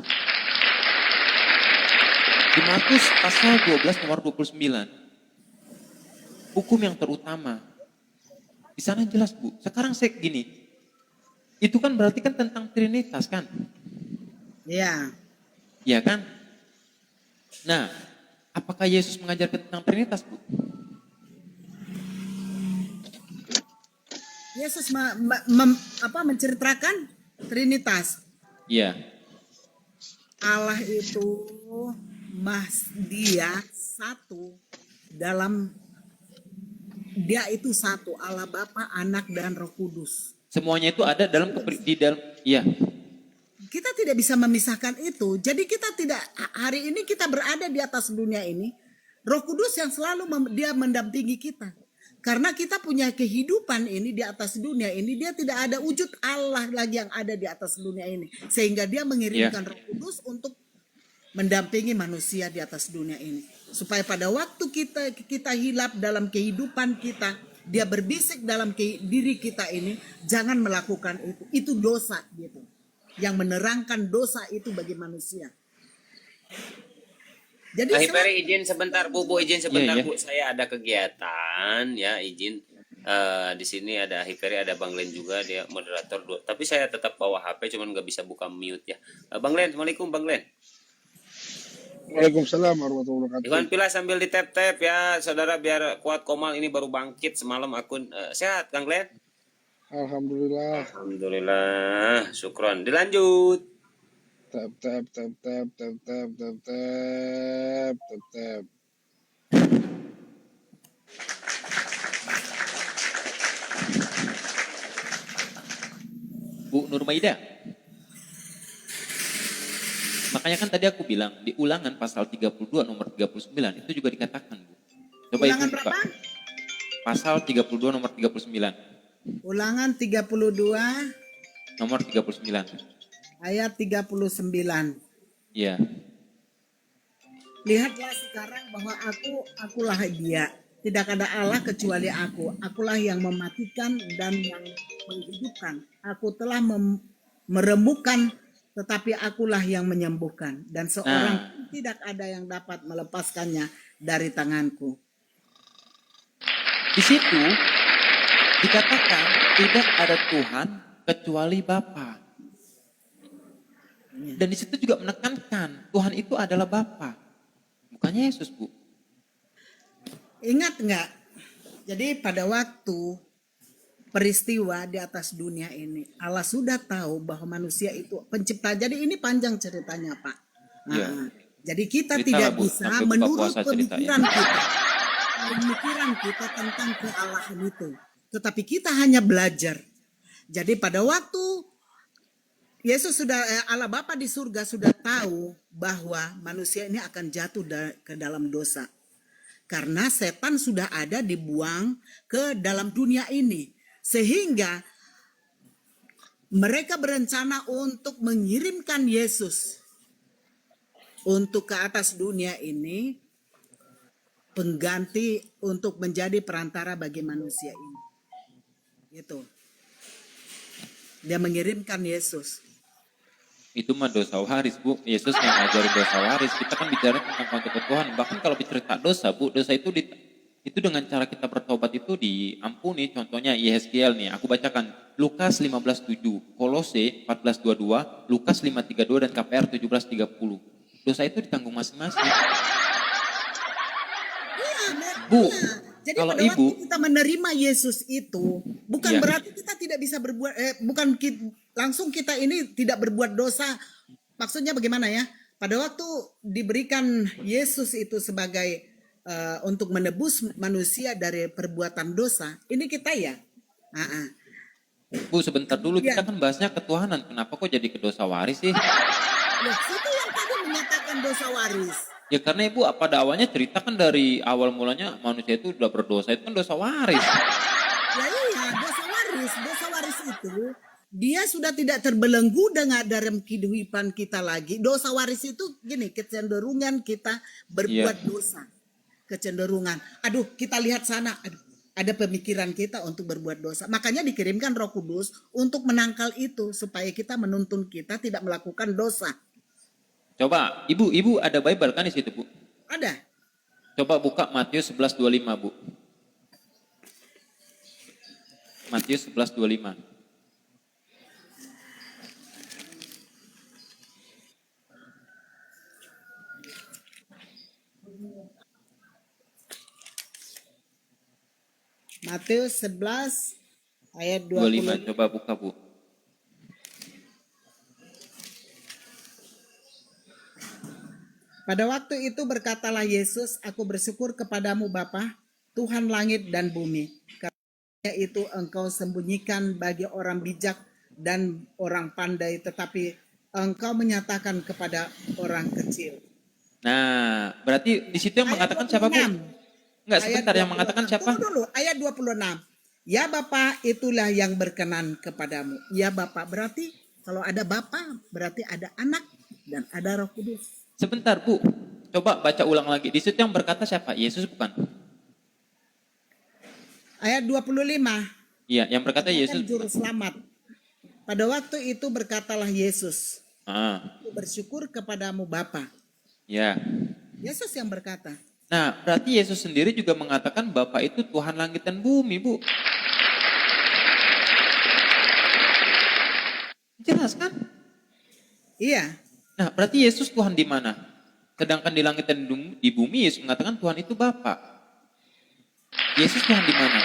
Speaker 5: Di Matius pasal 12 nomor 29, hukum yang terutama. Di sana jelas, Bu. Sekarang saya gini, itu kan berarti kan tentang Trinitas kan?
Speaker 2: Ya.
Speaker 5: Iya kan? Nah, apakah Yesus mengajarkan tentang Trinitas, Bu?
Speaker 2: Yesus menceritakan Trinitas.
Speaker 5: Iya.
Speaker 2: Allah itu Dia satu dalam Dia itu satu, Allah Bapa, Anak dan Roh Kudus.
Speaker 5: Semuanya itu ada di dalam, iya.
Speaker 2: Kita tidak bisa memisahkan itu. Jadi kita tidak, hari ini kita berada di atas dunia ini, Roh Kudus yang selalu dia mendampingi kita. Karena kita punya kehidupan ini di atas dunia ini, dia tidak ada wujud Allah lagi yang ada di atas dunia ini. Sehingga dia mengirimkan Roh Kudus untuk mendampingi manusia di atas dunia ini. Supaya pada waktu kita hilap dalam kehidupan kita, dia berbisik dalam diri kita ini, jangan melakukan itu. Itu dosa gitu. Yang menerangkan dosa itu bagi manusia. Jadi
Speaker 4: Peri izin sebentar, Bu izin sebentar,
Speaker 5: Iya, iya.
Speaker 4: Bu. Saya ada kegiatan ya, izin. Di sini ada Peri, ada Bang Len juga, dia moderator. Tapi saya tetap bawa HP, cuman nggak bisa buka mute ya. Bang Len, Assalamualaikum Bang Len.
Speaker 6: Waalaikumsalam warahmatullahi wabarakatuh.
Speaker 4: Ikhwan Pilah sambil di tap-tap ya, saudara, biar kuat Komal ini baru bangkit semalam akun sehat, Kang Glenn?
Speaker 6: Alhamdulillah.
Speaker 4: Alhamdulillah, syukron. Dilanjut.
Speaker 6: Tap tap tap tap tap tap tap tap tap tap.
Speaker 5: Bu Nurmaida. Makanya kan tadi aku bilang di Ulangan pasal 32 nomor 39 itu juga dikatakan, Bu. Coba
Speaker 2: Ulangan
Speaker 5: Ibu buka.
Speaker 2: berapa?
Speaker 5: Pasal 32 nomor 39.
Speaker 2: Ulangan 32
Speaker 5: Nomor 39.
Speaker 2: ayat 39.
Speaker 5: Iya.
Speaker 2: Lihatlah sekarang bahwa akulah dia. Tidak ada Allah kecuali aku. Akulah yang mematikan dan yang menghidupkan. Aku telah meremukkan, tetapi akulah yang menyembuhkan. Dan seorang pun tidak ada yang dapat melepaskannya dari tanganku.
Speaker 5: Di situ dikatakan tidak ada Tuhan kecuali Bapa. Dan di situ juga menekankan Tuhan itu adalah Bapa. Bukannya Yesus, Bu.
Speaker 2: Ingat enggak? Jadi pada waktu peristiwa di atas dunia ini, Allah sudah tahu bahwa manusia itu pencipta. Jadi ini panjang ceritanya, Pak.
Speaker 5: Iya.
Speaker 2: Jadi kita
Speaker 5: Cerita
Speaker 2: tidak
Speaker 5: lah, Bu,
Speaker 2: bisa
Speaker 5: sampai buka
Speaker 2: menurut
Speaker 5: puasa
Speaker 2: pemikiran
Speaker 5: ceritanya.
Speaker 2: kita. Pemikiran kita tentang kealahan itu. Tetapi kita hanya belajar. Jadi pada waktu Yesus Allah Bapa di surga sudah tahu bahwa manusia ini akan jatuh ke dalam dosa. Karena setan sudah ada dibuang ke dalam dunia ini. Sehingga mereka berencana untuk mengirimkan Yesus untuk ke atas dunia ini, pengganti untuk menjadi perantara bagi manusia ini. Gitu. Dia mengirimkan Yesus.
Speaker 5: Itu mah dosa waris, Bu. Yesus yang ngajarin dosa waris. Kita kan bicara tentang konsep Tuhan. Bahkan kalau bercerita dosa, Bu, dosa itu itu dengan cara kita bertobat itu diampuni. Contohnya Yeskiel nih, aku bacakan Lukas 15:7, Kolose 14:22, Lukas 5:32 dan KPR 17:30. Dosa itu ditanggung masing-masing. Bu,
Speaker 2: Jadi
Speaker 5: kalau
Speaker 2: pada
Speaker 5: Ibu,
Speaker 2: waktu kita menerima Yesus itu, bukan
Speaker 5: Iya.
Speaker 2: berarti kita tidak bisa berbuat, langsung kita ini tidak berbuat dosa. Maksudnya bagaimana ya? Pada waktu diberikan Yesus itu sebagai untuk menebus manusia dari perbuatan dosa, ini kita ya.
Speaker 5: Bu sebentar dulu,
Speaker 2: Iya.
Speaker 5: kita kan bahasnya ketuhanan. Kenapa kok jadi ke dosa waris sih?
Speaker 2: Loh, situ yang tadi menyatakan dosa waris.
Speaker 5: Ya karena Ibu pada awalnya cerita kan dari awal mulanya manusia itu udah berdosa, itu kan dosa waris.
Speaker 2: Ya iya, dosa waris. Dosa waris itu dia sudah tidak terbelenggu dengan dalam kehidupan kita lagi. Dosa waris itu gini, kecenderungan kita berbuat dosa. Kecenderungan. Aduh, kita lihat sana. Aduh, ada pemikiran kita untuk berbuat dosa. Makanya dikirimkan Roh Kudus untuk menangkal itu supaya kita menuntun kita tidak melakukan dosa.
Speaker 5: Coba, Ibu ada Bible kan di situ, Bu?
Speaker 2: Ada.
Speaker 5: Coba buka Matius 11:25, Bu. Matius 11:25.
Speaker 2: Matius 11 ayat
Speaker 5: 25,
Speaker 2: 20.
Speaker 5: coba buka, Bu.
Speaker 2: Pada waktu itu berkatalah Yesus, aku bersyukur kepadamu Bapa, Tuhan langit dan bumi. Karena itu engkau sembunyikan bagi orang bijak dan orang pandai, tetapi engkau menyatakan kepada orang kecil.
Speaker 5: Nah, berarti di situ yang
Speaker 2: Ayat
Speaker 5: mengatakan siapa, Bu?
Speaker 2: 26.
Speaker 5: Enggak,
Speaker 2: Ayat
Speaker 5: sebentar, yang
Speaker 2: 26.
Speaker 5: mengatakan siapa?
Speaker 2: Tunggu dulu, ayat 26. Ya Bapa, itulah yang berkenan kepadamu. Ya Bapa, berarti kalau ada Bapa, berarti ada Anak dan ada Roh Kudus.
Speaker 5: Sebentar, Bu. Coba baca ulang lagi. Di situ yang berkata siapa? Yesus bukan?
Speaker 2: Ayat 25.
Speaker 5: Iya, yang berkata Yesus.
Speaker 2: Juru selamat. Pada waktu itu berkatalah Yesus, aku bersyukur kepadamu Bapa.
Speaker 5: Ya.
Speaker 2: Yesus yang berkata.
Speaker 5: Nah, berarti Yesus sendiri juga mengatakan Bapa itu Tuhan langit dan bumi, Bu. Jelas kan?
Speaker 2: Iya.
Speaker 5: Nah, berarti Yesus Tuhan di mana? Sedangkan di langit dan di bumi Yesus mengatakan Tuhan itu Bapa. Yesus Tuhan di mana?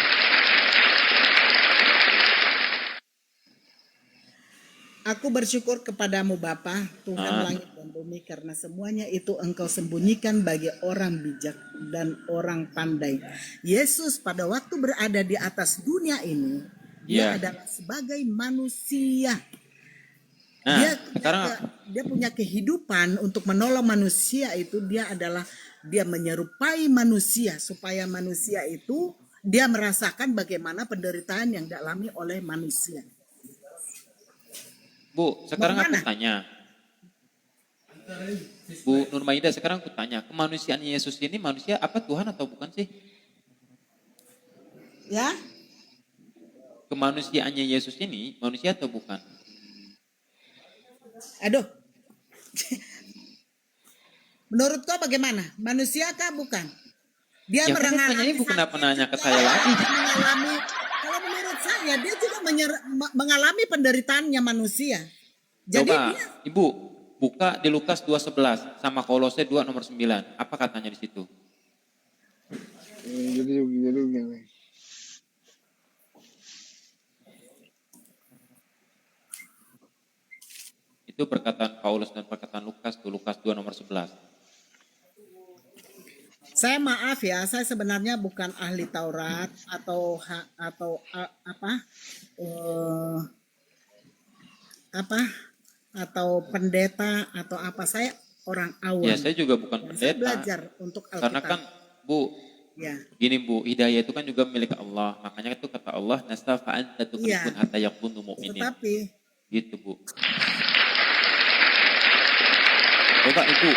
Speaker 2: Aku bersyukur kepadamu Bapa, Tuhan langit dan bumi, karena semuanya itu Engkau sembunyikan bagi orang bijak dan orang pandai. Yesus pada waktu berada di atas dunia ini, dia
Speaker 5: Ya.
Speaker 2: adalah sebagai manusia.
Speaker 5: Nah, sekarang
Speaker 2: Dia punya kehidupan untuk menolong manusia itu, dia menyerupai manusia supaya manusia itu dia merasakan bagaimana penderitaan yang dialami oleh manusia.
Speaker 5: Bu, sekarang aku
Speaker 2: Bagaimana?
Speaker 5: tanya. Bu Nurmaida, sekarang aku tanya, kemanusiaan Yesus ini manusia apa Tuhan atau bukan sih?
Speaker 2: Ya,
Speaker 5: Kemanusiaannya Yesus ini manusia atau bukan?
Speaker 2: aduh. Menurut kau bagaimana? Manusia kah bukan? Dia
Speaker 5: Ya kan tanya ibu kenapa nanya ke saya lagi?
Speaker 2: Kalau menurut saya dia juga mengalami penderitaannya manusia. Jadi
Speaker 5: Coba,
Speaker 2: dia
Speaker 5: Ibu, buka di Lukas 2:11 sama Kolose 2 nomor 9. Apa katanya di situ?
Speaker 6: Jadi gini.
Speaker 5: Itu perkataan Paulus dan perkataan Lukas tuh, Lukas 2 nomor 11.
Speaker 2: saya maaf ya, saya sebenarnya bukan ahli Taurat atau atau pendeta atau apa. Saya orang awam.
Speaker 5: Ya, saya juga bukan
Speaker 2: Saya
Speaker 5: pendeta.
Speaker 2: belajar untuk
Speaker 5: Karena kan,
Speaker 2: Alkitab.
Speaker 5: Bu,
Speaker 2: Ya.
Speaker 5: gini Bu, hidayah itu kan juga milik Allah. Makanya itu kata Allah, nastafa anta tukribun hatta yakunu mu'minin.
Speaker 2: Tetapi
Speaker 5: Gitu Bu. Coba Ibu.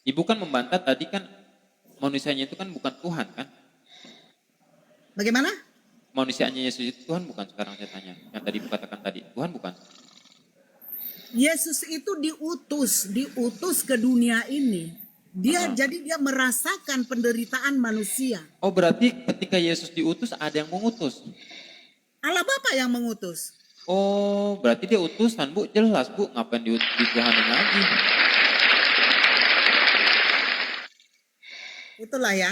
Speaker 5: Ibu kan membantah tadi kan manusianya itu kan bukan Tuhan kan?
Speaker 2: bagaimana?
Speaker 5: Manusianya Yesus itu Tuhan bukan, sekarang saya tanya. Yang tadi Ibu katakan tadi, Tuhan bukan?
Speaker 2: Yesus itu diutus ke dunia ini. Jadi dia merasakan penderitaan manusia.
Speaker 5: Oh berarti ketika Yesus diutus ada yang mengutus.
Speaker 2: Allah Bapa yang mengutus.
Speaker 5: Oh berarti dia utusan Bu, jelas Bu, ngapain dituhanin lagi?
Speaker 2: Itulah ya.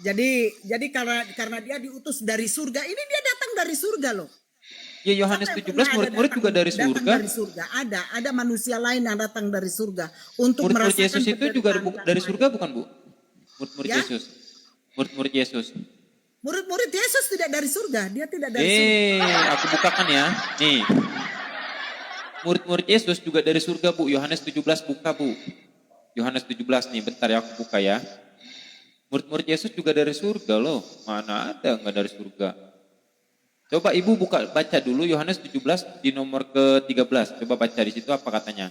Speaker 2: Jadi karena dia diutus dari surga, ini dia datang dari surga loh.
Speaker 5: Ya Yohanes 17 murid-murid juga dari
Speaker 2: Datang
Speaker 5: surga.
Speaker 2: dari surga. Ada manusia lain yang datang dari surga untuk
Speaker 5: Murid-murid
Speaker 2: merasakan
Speaker 5: Yesus itu juga
Speaker 2: penderitaan
Speaker 5: dari
Speaker 2: dan
Speaker 5: surga bukan Bu? Murid-murid
Speaker 2: Ya.
Speaker 5: Yesus. Murid-murid Yesus.
Speaker 2: Murid-murid Yesus tidak dari surga, dia tidak dari surga.
Speaker 5: Aku bukakan ya. Nih. Murid-murid Yesus juga dari surga Bu. Yohanes 17 buka Bu. Yohanes 17 nih, bentar ya aku buka ya. Murid-murid Yesus juga dari surga loh. Mana ada nggak dari surga? Coba Ibu baca dulu Yohanes 17 di nomor ke-13. Coba baca di situ apa katanya.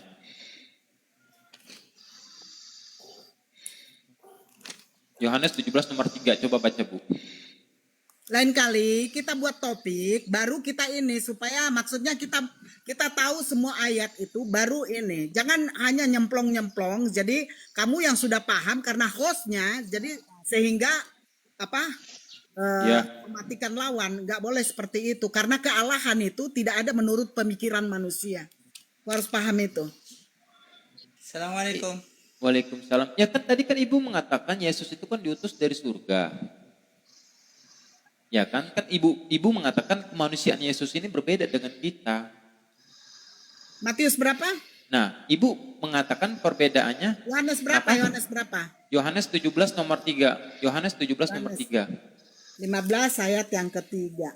Speaker 5: Yohanes 17 nomor 3. Coba baca Bu.
Speaker 2: Lain kali kita buat topik, baru kita ini supaya maksudnya kita tahu semua ayat itu baru ini. Jangan hanya nyemplong-nyemplong. Jadi kamu yang sudah paham karena hostnya, jadi sehingga mematikan lawan, nggak boleh seperti itu karena kealahan itu tidak ada menurut pemikiran manusia. Kau harus paham itu.
Speaker 7: Assalamualaikum.
Speaker 5: Waalaikumsalam. Ya kan tadi kan Ibu mengatakan Yesus itu kan diutus dari surga. Ya kan? Kan Ibu mengatakan kemanusiaan Yesus ini berbeda dengan kita.
Speaker 2: Matius berapa?
Speaker 5: Nah, Ibu mengatakan perbedaannya
Speaker 2: Yohanes berapa?
Speaker 5: Kenapa?
Speaker 2: Yohanes berapa?
Speaker 5: Yohanes 17 nomor 3. Yohanes 17 nomor 3.
Speaker 2: 15 ayat yang ketiga.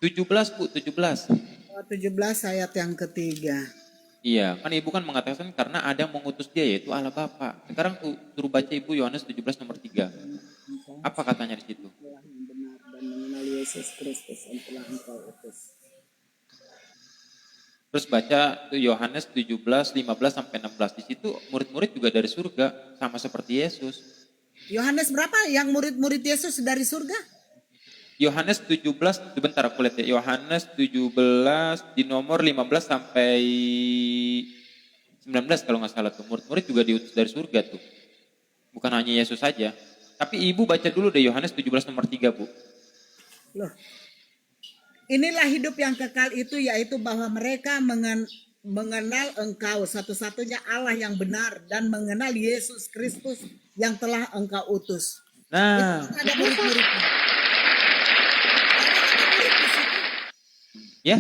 Speaker 5: 17 Bu, 17.
Speaker 2: 17 ayat yang ketiga.
Speaker 5: Iya, kan Ibu kan mengatakan karena ada yang mengutus dia yaitu Allah Bapa. Sekarang suruh baca Ibu Yohanes 17 nomor 3. Apa katanya di situ?
Speaker 2: Yang benar dan mengenal Yesus Kristus yang telah engkau utus.
Speaker 5: Terus baca tuh Yohanes 17, 15 sampai 16. Di situ murid-murid juga dari surga sama seperti Yesus.
Speaker 2: Yohanes berapa yang murid-murid Yesus dari surga?
Speaker 5: Yohanes 17, sebentar aku lihat ya. Yohanes 17 di nomor 15 sampai 19 kalau nggak salah tuh. Murid-murid juga diutus dari surga tuh. Bukan hanya Yesus saja. Tapi Ibu baca dulu deh Yohanes 17 nomor 3 Bu.
Speaker 2: Loh. Inilah hidup yang kekal itu, yaitu bahwa mereka mengenal Engkau satu-satunya Allah yang benar dan mengenal Yesus Kristus yang telah Engkau utus. Itu
Speaker 5: Nah,
Speaker 2: kan ada murid-muridnya. Ada kata murid di situ.
Speaker 5: ya,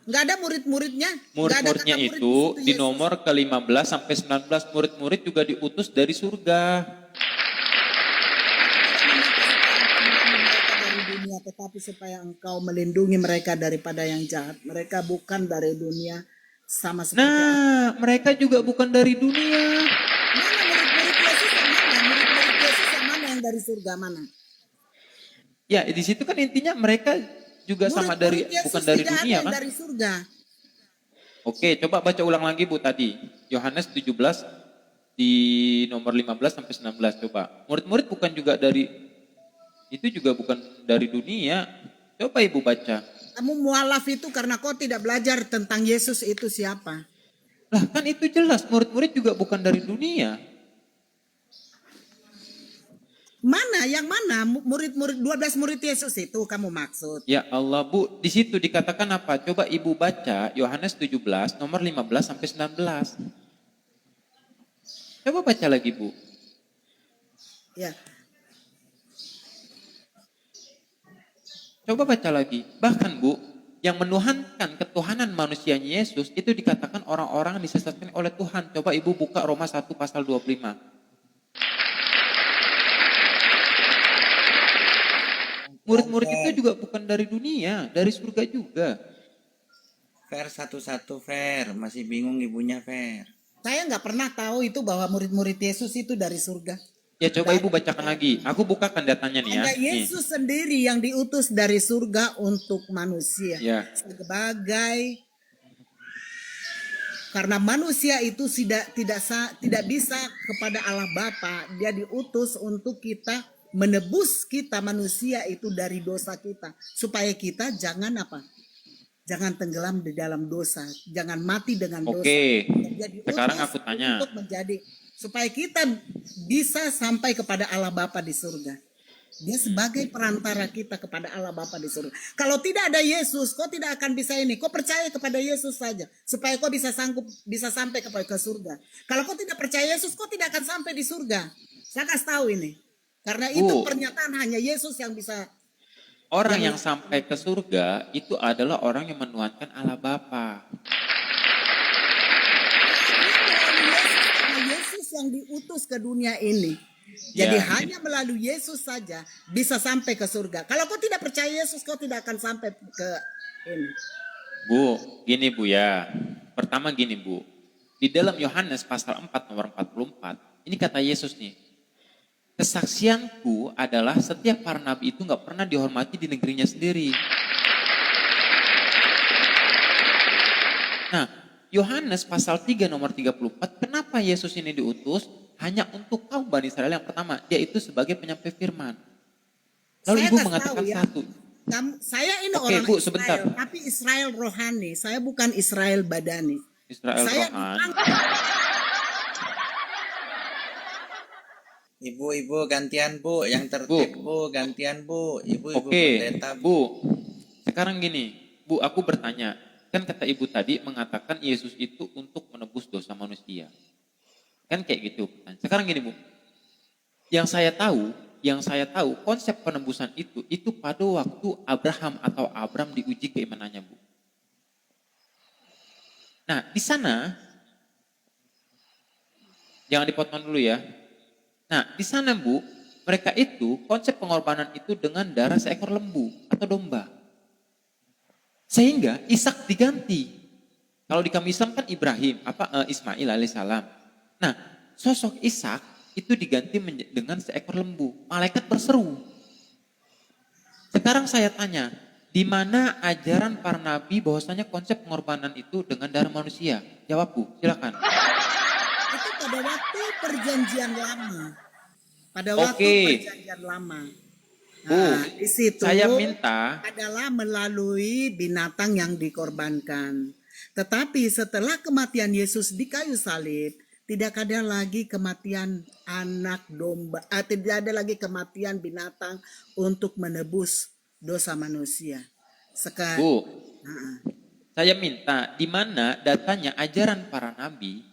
Speaker 2: Nggak ada murid-muridnya. Nggak ada
Speaker 5: murid-muridnya
Speaker 2: kata murid
Speaker 5: itu
Speaker 2: di situ
Speaker 5: di
Speaker 2: Yesus.
Speaker 5: nomor ke-15 sampai 19 murid-murid juga diutus dari surga.
Speaker 2: Tetapi supaya engkau melindungi mereka daripada yang jahat. Mereka bukan dari dunia sama seperti
Speaker 5: Nah, mereka juga bukan dari dunia.
Speaker 2: Mana murid-murid Yesus yang mana? Murid-murid Yesus yang mana yang dari surga mana?
Speaker 5: Ya, di situ kan intinya mereka juga sama dari
Speaker 2: Murid-murid Yesus
Speaker 5: bukan dari
Speaker 2: tidak ada
Speaker 5: dunia
Speaker 2: yang
Speaker 5: kan?
Speaker 2: dari surga.
Speaker 5: Oke, coba baca ulang lagi Bu tadi. Yohanes 17 di nomor 15 sampai 19 coba. Murid-murid bukan juga dari itu juga bukan dari dunia. Coba Ibu baca.
Speaker 2: Kamu mualaf itu karena kau tidak belajar tentang Yesus itu siapa.
Speaker 5: Lah kan itu jelas murid-murid juga bukan dari dunia.
Speaker 2: Mana? Yang mana? Murid-murid 12 murid Yesus itu kamu maksud.
Speaker 5: Ya Allah Bu, di situ dikatakan apa? Coba Ibu baca Yohanes 17 nomor 15 sampai 19. Coba baca lagi Bu.
Speaker 2: Ya.
Speaker 5: Coba baca lagi. Bahkan Bu, yang menuhankan ketuhanan manusianya Yesus itu dikatakan orang-orang yang disesatkan oleh Tuhan. Coba Ibu buka Roma 1 pasal 25. Murid-murid itu juga bukan dari dunia, dari surga juga.
Speaker 7: Fair satu-satu Fair, masih bingung ibunya Fair.
Speaker 2: Saya nggak pernah tahu itu bahwa murid-murid Yesus itu dari surga.
Speaker 5: Ya coba Ibu bacakan lagi. Aku bukakan datanya nih ya.
Speaker 2: Ada
Speaker 5: Nih.
Speaker 2: Yesus sendiri yang diutus dari surga untuk manusia.
Speaker 5: Ya.
Speaker 2: Sebagai karena manusia itu tidak bisa kepada Allah Bapa, dia diutus untuk kita menebus kita manusia itu dari dosa kita supaya kita jangan apa? Jangan tenggelam di dalam dosa, jangan mati dengan dosa.
Speaker 5: Oke.
Speaker 2: Dia diutus
Speaker 5: Sekarang aku tanya.
Speaker 2: untuk menjadi supaya kita bisa sampai kepada Allah Bapa di surga. Dia sebagai perantara kita kepada Allah Bapa di surga. Kalau tidak ada Yesus, kau tidak akan bisa ini. Kau percaya kepada Yesus saja supaya kau bisa sampai ke surga. Kalau kau tidak percaya Yesus, kau tidak akan sampai di surga. Saya kasih tahu ini. Karena itu
Speaker 5: Bu.
Speaker 2: pernyataan hanya Yesus yang bisa.
Speaker 5: Orang yang sampai ke surga itu adalah orang yang menuhankan Allah Bapa.
Speaker 2: Karena Yesus yang diutus ke dunia ini. Jadi
Speaker 5: Ya.
Speaker 2: hanya melalui Yesus saja bisa sampai ke surga. Kalau kau tidak percaya Yesus, kau tidak akan sampai ke ini.
Speaker 5: Bu, gini Bu ya. Pertama gini Bu. Di dalam Yohanes pasal 4 nomor 44, ini kata Yesus nih. Kesaksianku adalah setiap para nabi itu nggak pernah dihormati di negerinya sendiri. Nah, Yohanes pasal 3 nomor 34, kenapa Yesus ini diutus? Hanya untuk kaum Bani Israel yang pertama, yaitu sebagai penyampai firman. Lalu
Speaker 2: Saya
Speaker 5: Ibu
Speaker 2: kasih
Speaker 5: mengatakan
Speaker 2: tahu ya.
Speaker 5: satu.
Speaker 2: Saya ini
Speaker 5: Oke,
Speaker 2: orang
Speaker 5: Bu,
Speaker 2: Israel,
Speaker 5: sebentar.
Speaker 2: tapi Israel rohani. Saya bukan Israel badani.
Speaker 5: Israel
Speaker 2: Saya
Speaker 5: rohani.
Speaker 7: Ibu gantian Bu, yang tertib Bu, gantian Bu. Ibu
Speaker 5: Oke,
Speaker 7: pendeta
Speaker 5: Bu. Sekarang gini, Bu, aku bertanya. Kan kata Ibu tadi mengatakan Yesus itu untuk menebus dosa manusia. Kan kayak gitu. Sekarang gini Bu, yang saya tahu konsep penebusan itu pada waktu Abraham atau Abram diuji keimanannya Bu. Nah di sana, jangan dipotong dulu ya. Nah di sana Bu, mereka itu konsep pengorbanan itu dengan darah seekor lembu atau domba. Sehingga Ishak diganti. Kalau di kami Islam kan Ibrahim, Ismail alaihissalam. Nah, sosok Ishak itu diganti dengan seekor lembu. Malaikat berseru. Sekarang saya tanya, di mana ajaran para nabi bahwasanya konsep pengorbanan itu dengan darah manusia? Jawab Bu, silakan.
Speaker 2: itu pada waktu perjanjian lama. Pada
Speaker 5: Oke.
Speaker 2: waktu perjanjian lama.
Speaker 5: Bu,
Speaker 2: Nah, di situ
Speaker 5: saya minta
Speaker 2: adalah melalui binatang yang dikorbankan. Tetapi setelah kematian Yesus di kayu salib, tidak ada lagi kematian anak domba, tidak ada lagi kematian binatang untuk menebus dosa manusia. Sekarang,
Speaker 5: Bu, Saya minta di mana datanya ajaran para nabi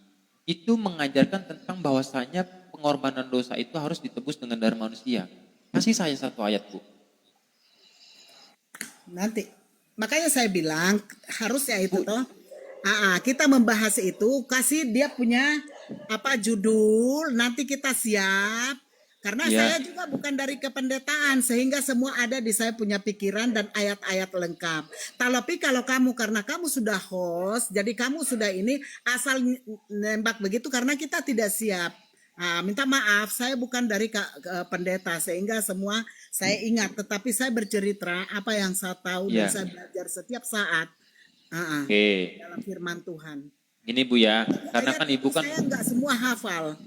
Speaker 5: itu mengajarkan tentang bahwasanya pengorbanan dosa itu harus ditebus dengan darah manusia. Kasih saya satu ayat, Bu.
Speaker 2: Nanti makanya saya bilang harusnya itu
Speaker 5: Bu,
Speaker 2: toh. Kita membahas itu, kasih dia punya apa judul, nanti kita siap. Karena
Speaker 5: Iya.
Speaker 2: saya juga bukan dari kependetaan, sehingga semua ada di saya punya pikiran dan ayat-ayat lengkap. Tapi kalau kamu, karena kamu sudah host, jadi kamu sudah ini asal nembak begitu karena kita tidak siap. Minta maaf, saya bukan dari pendeta, sehingga semua saya ingat, tetapi saya bercerita apa yang saya tahu dan
Speaker 5: Iya.
Speaker 2: saya belajar setiap saat
Speaker 5: Oke.
Speaker 2: dalam firman Tuhan.
Speaker 5: Gini Bu ya, karena
Speaker 2: Ayat
Speaker 5: kan
Speaker 2: itu
Speaker 5: Ibu kan,
Speaker 2: saya nggak semua hafal.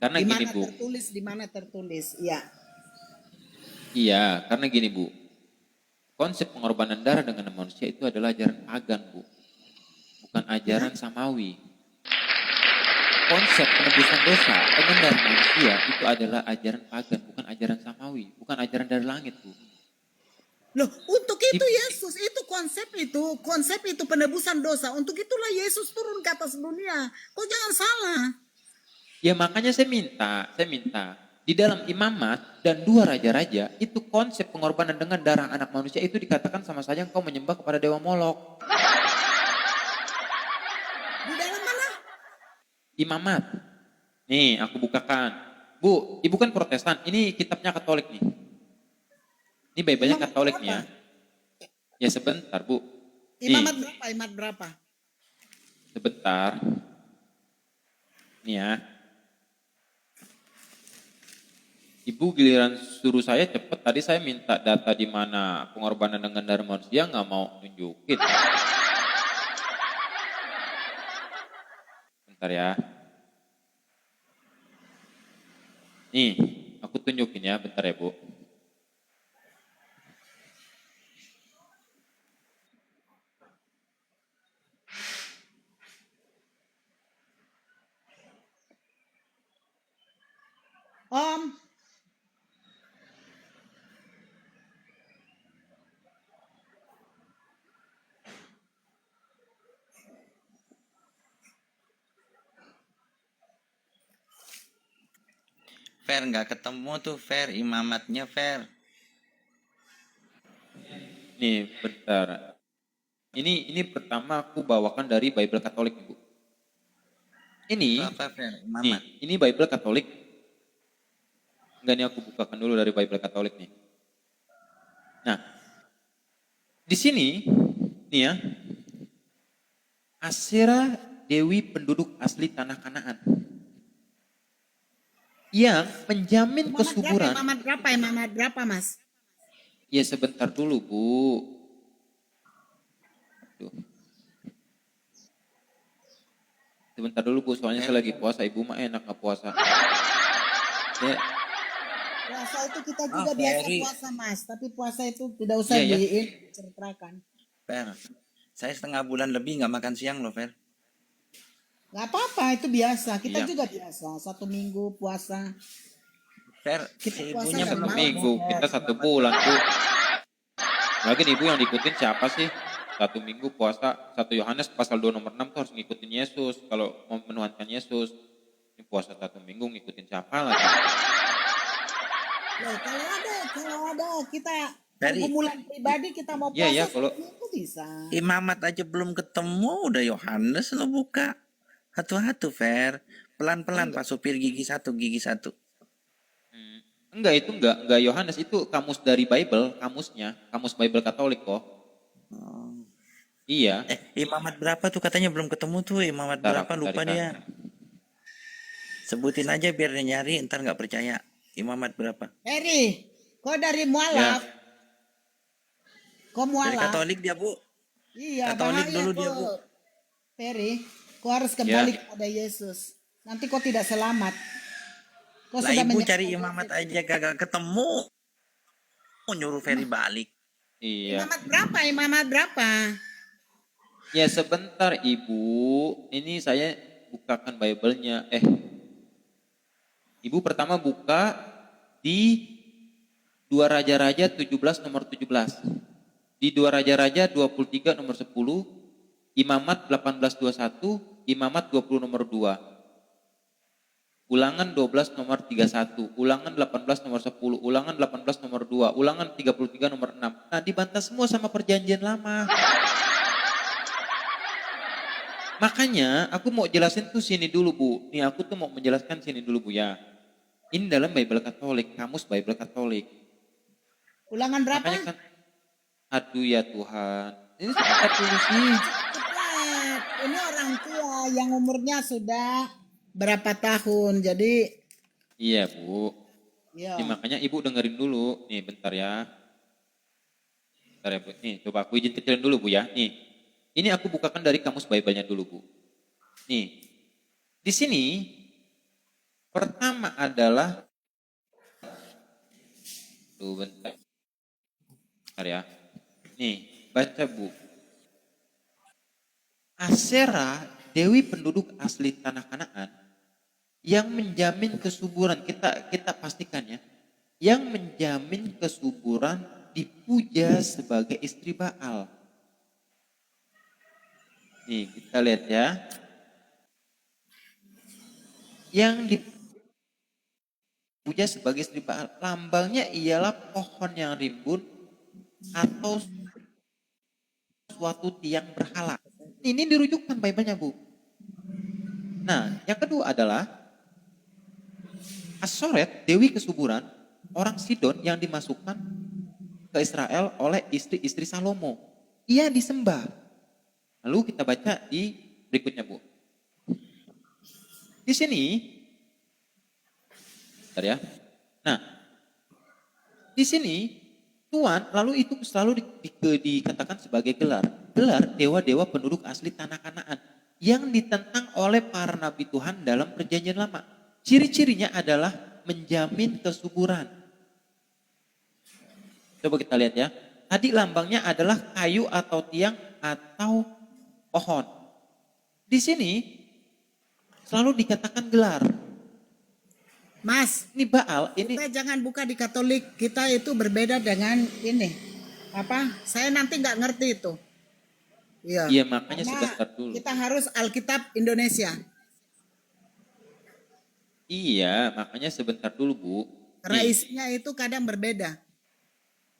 Speaker 5: karena
Speaker 2: Di
Speaker 5: gini
Speaker 2: mana
Speaker 5: Bu,
Speaker 2: tertulis, di mana tertulis. Ya.
Speaker 5: iya, karena gini Bu, konsep pengorbanan darah dengan manusia itu adalah ajaran pagan Bu, bukan ajaran samawi. Konsep penebusan dosa dengan darah manusia itu adalah ajaran pagan, bukan ajaran samawi, bukan ajaran dari langit Bu.
Speaker 2: Loh, untuk itu
Speaker 5: Ib-
Speaker 2: Yesus, itu konsep itu penebusan dosa. Untuk itulah Yesus turun ke atas dunia. Kok jangan salah.
Speaker 5: Ya makanya saya minta di dalam imamat dan dua raja-raja itu konsep pengorbanan dengan darah anak manusia itu dikatakan sama saja engkau menyembah kepada dewa Molok.
Speaker 2: Di dalam mana?
Speaker 5: Imamat. Nih aku bukakan. Bu, ibu kan Protestan. Ini kitabnya Katolik nih. Ini Bible-nya
Speaker 2: Imamat
Speaker 5: Katolik
Speaker 2: berapa?
Speaker 5: nih ya. Ya sebentar Bu. Nih,
Speaker 2: Imamat berapa? Imamat berapa?
Speaker 5: sebentar. Nih ya. Ibu giliran suruh saya cepet. Tadi saya minta data di mana pengorbanan dengan darah manusia nggak mau nunjukin. Bentar ya. Nih, aku tunjukin ya. Bentar ya Bu.
Speaker 2: Om,
Speaker 7: Fer nggak ketemu tuh Fer, imamatnya Fer.
Speaker 5: Nih, bentar. Ini pertama aku bawakan dari Bible Katolik, Bu.
Speaker 7: Itu
Speaker 5: Ini,
Speaker 7: apa Fer?
Speaker 5: nih,
Speaker 7: Imamat.
Speaker 5: ini Bible Katolik. Enggak, nih aku bukakan dulu dari Bible Katolik nih. Nah, di sini, nih ya, Asera Dewi penduduk asli tanah Kanaan yang menjamin kesuburan.
Speaker 2: imamat berapa, Mas?
Speaker 5: Ya sebentar dulu Bu. Aduh. Sebentar dulu Bu, soalnya saya lagi puasa. Ibu mah enak nggak puasa. Ya,
Speaker 2: Puasa itu kita juga biasa
Speaker 7: Ferry.
Speaker 2: puasa, Mas. Tapi puasa itu tidak usah
Speaker 5: Iya, ya.
Speaker 2: diceritakan.
Speaker 7: Fer, saya setengah bulan lebih nggak makan siang loh Fer.
Speaker 2: Gak apa-apa, itu biasa. Kita
Speaker 5: Iya.
Speaker 2: juga biasa. 1 minggu puasa.
Speaker 7: Fer,
Speaker 2: Kita
Speaker 7: si
Speaker 2: puasa
Speaker 7: ibunya
Speaker 2: nggak
Speaker 7: belum
Speaker 2: mau.
Speaker 5: minggu, kita 1 bulan Bu. Lagi ibu yang diikutin siapa sih? 1 minggu puasa, 1 Yohanes pasal 2 nomor 6 tuh harus ngikutin Yesus. Kalau mau menuhankan Yesus. Ini puasa 1 minggu ngikutin siapa lagi?
Speaker 2: Loh, kalau ada kita
Speaker 7: Ferry.
Speaker 2: pergumulan pribadi kita mau puasa,
Speaker 5: Iya, ya, kalau-
Speaker 2: itu bisa.
Speaker 7: Imamat aja belum ketemu udah Yohanes lo buka. Hatu-hatu Fer. Pelan-pelan Pak Supir gigi satu.
Speaker 5: Enggak, itu enggak Yohanes, itu kamus dari Bible, kamus Bible Katolik kok.
Speaker 7: Oh.
Speaker 5: Iya.
Speaker 7: Imamat berapa tuh katanya belum ketemu tuh. Imamat
Speaker 5: Ntar
Speaker 7: berapa
Speaker 5: aku
Speaker 7: lupa
Speaker 5: carikan.
Speaker 7: dia. Sebutin aja biar dia nyari ntar nggak percaya. Imamat berapa?
Speaker 2: Heri, kau dari
Speaker 5: Ya.
Speaker 2: mualaf? Kau
Speaker 7: Dari
Speaker 2: mualaf?
Speaker 7: Katolik dia Bu.
Speaker 2: Iya,
Speaker 7: Katolik
Speaker 2: bahaya
Speaker 7: dulu
Speaker 2: kau.
Speaker 7: dia, Bu.
Speaker 2: Heri, kau harus kembali
Speaker 5: Ya.
Speaker 2: kepada Yesus. Nanti kau tidak selamat. Kau
Speaker 7: Lah
Speaker 2: sudah
Speaker 7: ibu
Speaker 2: menyerahkan
Speaker 7: cari imamat aja kagak ketemu. Oh, nyuruh Ferry balik.
Speaker 5: Iya.
Speaker 2: Imamat berapa?
Speaker 5: Ya sebentar Ibu, ini saya bukakan Bible-nya. Ibu pertama buka di 2 Raja-Raja 17 nomor 17. Di 2 Raja-Raja 23 nomor 10, Imamat 18:21, Imamat 20 nomor 2. Ulangan 12 nomor 31, Ulangan 18 nomor 10, Ulangan 18 nomor 2, Ulangan 33 nomor 6. Nah, dibantah semua sama perjanjian lama. Makanya aku mau jelasin tuh sini dulu, Bu. Nih aku tuh mau menjelaskan sini dulu, Bu ya. Ini dalam Bible Katolik, kamus Bible Katolik.
Speaker 2: Ulangan berapa?
Speaker 5: Makanya kan, aduh ya Tuhan. Ini sebentar dulu sih.
Speaker 2: Cepat. Ini orang tua yang umurnya sudah berapa tahun. Jadi
Speaker 5: Iya, Bu.
Speaker 2: ya.
Speaker 5: Nih, makanya Ibu dengerin dulu. Nih, bentar ya. Bentar ya, Bu. Nih, coba aku izin kecilin dulu, Bu ya. Nih, ini aku bukakan dari kamus Bible-nya dulu, Bu. Nih, di sini pertama adalah, tuh bentar. Bentar ya. Nih, baca, Bu. Asera, dewi penduduk asli tanah Kanaan, yang menjamin kesuburan, kita pastikan ya, yang menjamin kesuburan dipuja sebagai istri Baal. Nih, kita lihat ya. Yang dipuja sebagai istri Baal, lambangnya ialah pohon yang rimbun atau suatu tiang berhala. Ini dirujukkan Bible-nya, Bu. Nah, yang kedua adalah Asoret, dewi kesuburan, orang Sidon yang dimasukkan ke Israel oleh istri-istri Salomo. Ia disembah. Lalu kita baca di berikutnya, Bu. Di sini, bentar ya. Nah, di sini Tuhan lalu itu selalu dikatakan sebagai gelar. Gelar dewa-dewa penduduk asli tanah Kanaan yang ditentang oleh para nabi Tuhan dalam perjanjian lama. Ciri-cirinya adalah menjamin kesuburan. Coba kita lihat ya. Tadi lambangnya adalah kayu atau tiang atau pohon. Di sini selalu dikatakan gelar.
Speaker 2: Mas,
Speaker 5: Ini Baal, ini
Speaker 2: kita jangan buka di Katolik. Kita itu berbeda dengan ini. Apa? Saya nanti nggak ngerti itu. Iya.
Speaker 5: iya makanya
Speaker 2: Karena
Speaker 5: sebentar dulu.
Speaker 2: kita harus Alkitab Indonesia.
Speaker 5: Iya, makanya sebentar dulu, Bu.
Speaker 2: Karena
Speaker 5: Nih,
Speaker 2: isinya itu kadang berbeda.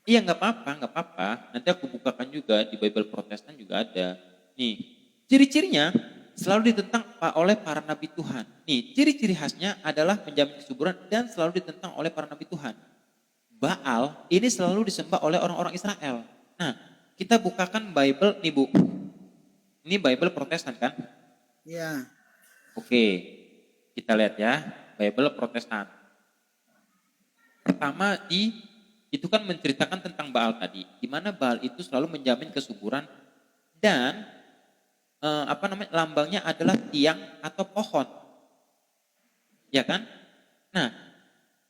Speaker 5: iya nggak apa-apa, nggak apa-apa. Nanti aku bukakan juga di Bible Protestan juga ada. Nih, ciri-cirinya selalu ditentang oleh para nabi Tuhan. Nih, ciri-ciri khasnya adalah menjamin kesuburan dan selalu ditentang oleh para nabi Tuhan. Baal ini selalu disembah oleh orang-orang Israel. Nah, kita bukakan Bible nih, Bu. Ini Bible Protestan kan?
Speaker 2: Iya.
Speaker 5: Oke, kita lihat ya, Bible Protestan. Pertama itu kan menceritakan tentang Baal tadi, di mana Baal itu selalu menjamin kesuburan dan lambangnya adalah tiang atau pohon, ya kan? Nah,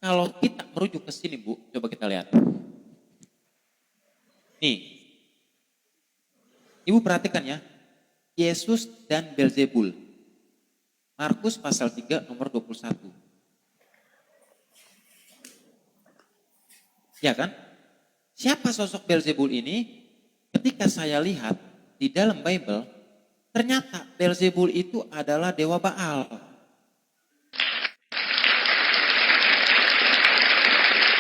Speaker 5: kalau kita merujuk ke sini, Bu, coba kita lihat. Nih, Ibu perhatikan ya, Yesus dan Belzebul. Markus pasal 3 nomor 21. Ya kan? Siapa sosok Belzebul ini? Ketika saya lihat di dalam Bible, ternyata Belzebul itu adalah dewa Baal.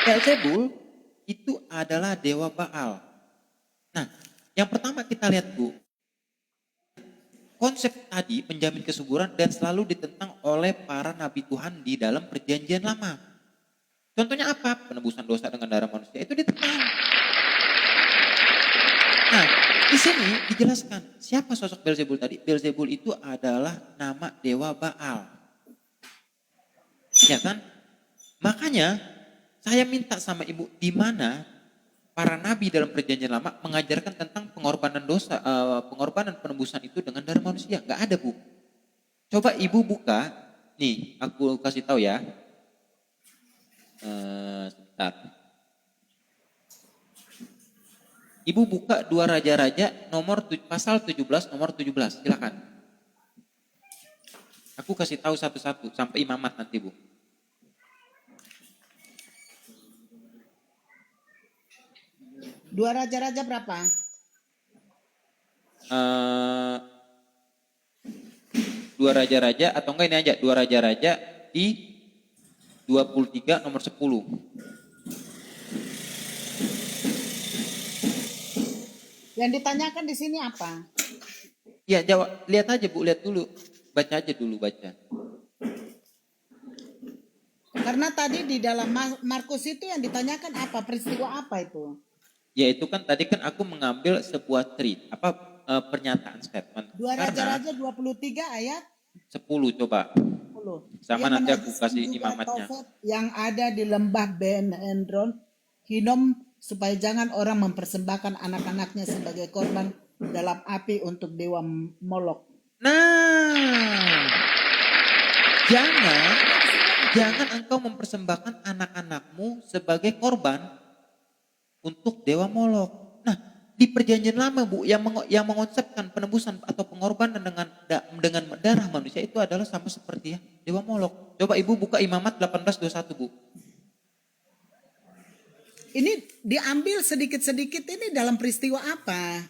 Speaker 5: Belzebul itu adalah dewa Baal. Nah, yang pertama kita lihat, Bu. Konsep tadi menjamin kesuburan dan selalu ditentang oleh para nabi Tuhan di dalam perjanjian lama. Contohnya apa? Penebusan dosa dengan darah manusia itu ditentang. Nah, di sini dijelaskan siapa sosok Belzebul tadi. Belzebul itu adalah nama dewa Baal. Ya kan? Makanya saya minta sama Ibu, di mana para nabi dalam perjanjian lama mengajarkan tentang pengorbanan dosa, pengorbanan penebusan itu dengan darah manusia. Nggak ada, Bu. Coba Ibu buka, nih aku kasih tahu ya. Sebentar. Ibu buka 2 Raja-Raja pasal 17 nomor 17, silakan. Aku kasih tahu satu-satu sampai imamat nanti, Bu.
Speaker 2: 2 Raja-Raja berapa?
Speaker 5: eh, dua raja-raja atau enggak ini aja dua raja-raja di 23 nomor 10.
Speaker 2: Yang ditanyakan di sini apa?
Speaker 5: Ya jawab, lihat aja Bu, lihat dulu. Baca aja dulu, baca.
Speaker 2: Karena tadi di dalam Markus itu yang ditanyakan apa? Peristiwa apa itu?
Speaker 5: Ya itu kan tadi kan aku mengambil sebuah pernyataan statement.
Speaker 2: Dua
Speaker 5: Karena
Speaker 2: Raja-Raja 23 ayat
Speaker 5: 10 coba.
Speaker 2: 10.
Speaker 5: Sama
Speaker 2: Ia
Speaker 5: nanti aku
Speaker 2: menajiskan
Speaker 5: kasih
Speaker 2: juga
Speaker 5: imamatnya.
Speaker 2: Tofet yang ada di lembah Ben Endron, Hinom, supaya jangan orang mempersembahkan anak-anaknya sebagai korban dalam api untuk dewa Molok.
Speaker 5: Nah, jangan engkau mempersembahkan anak-anakmu sebagai korban untuk dewa Molok. Nah, di perjanjian lama Bu, yang mengonsepkan penebusan atau pengorbanan dengan darah manusia itu adalah sama seperti ya dewa Molok. Coba Ibu buka Imamat 18:21 Bu.
Speaker 2: Ini diambil sedikit-sedikit ini dalam peristiwa apa?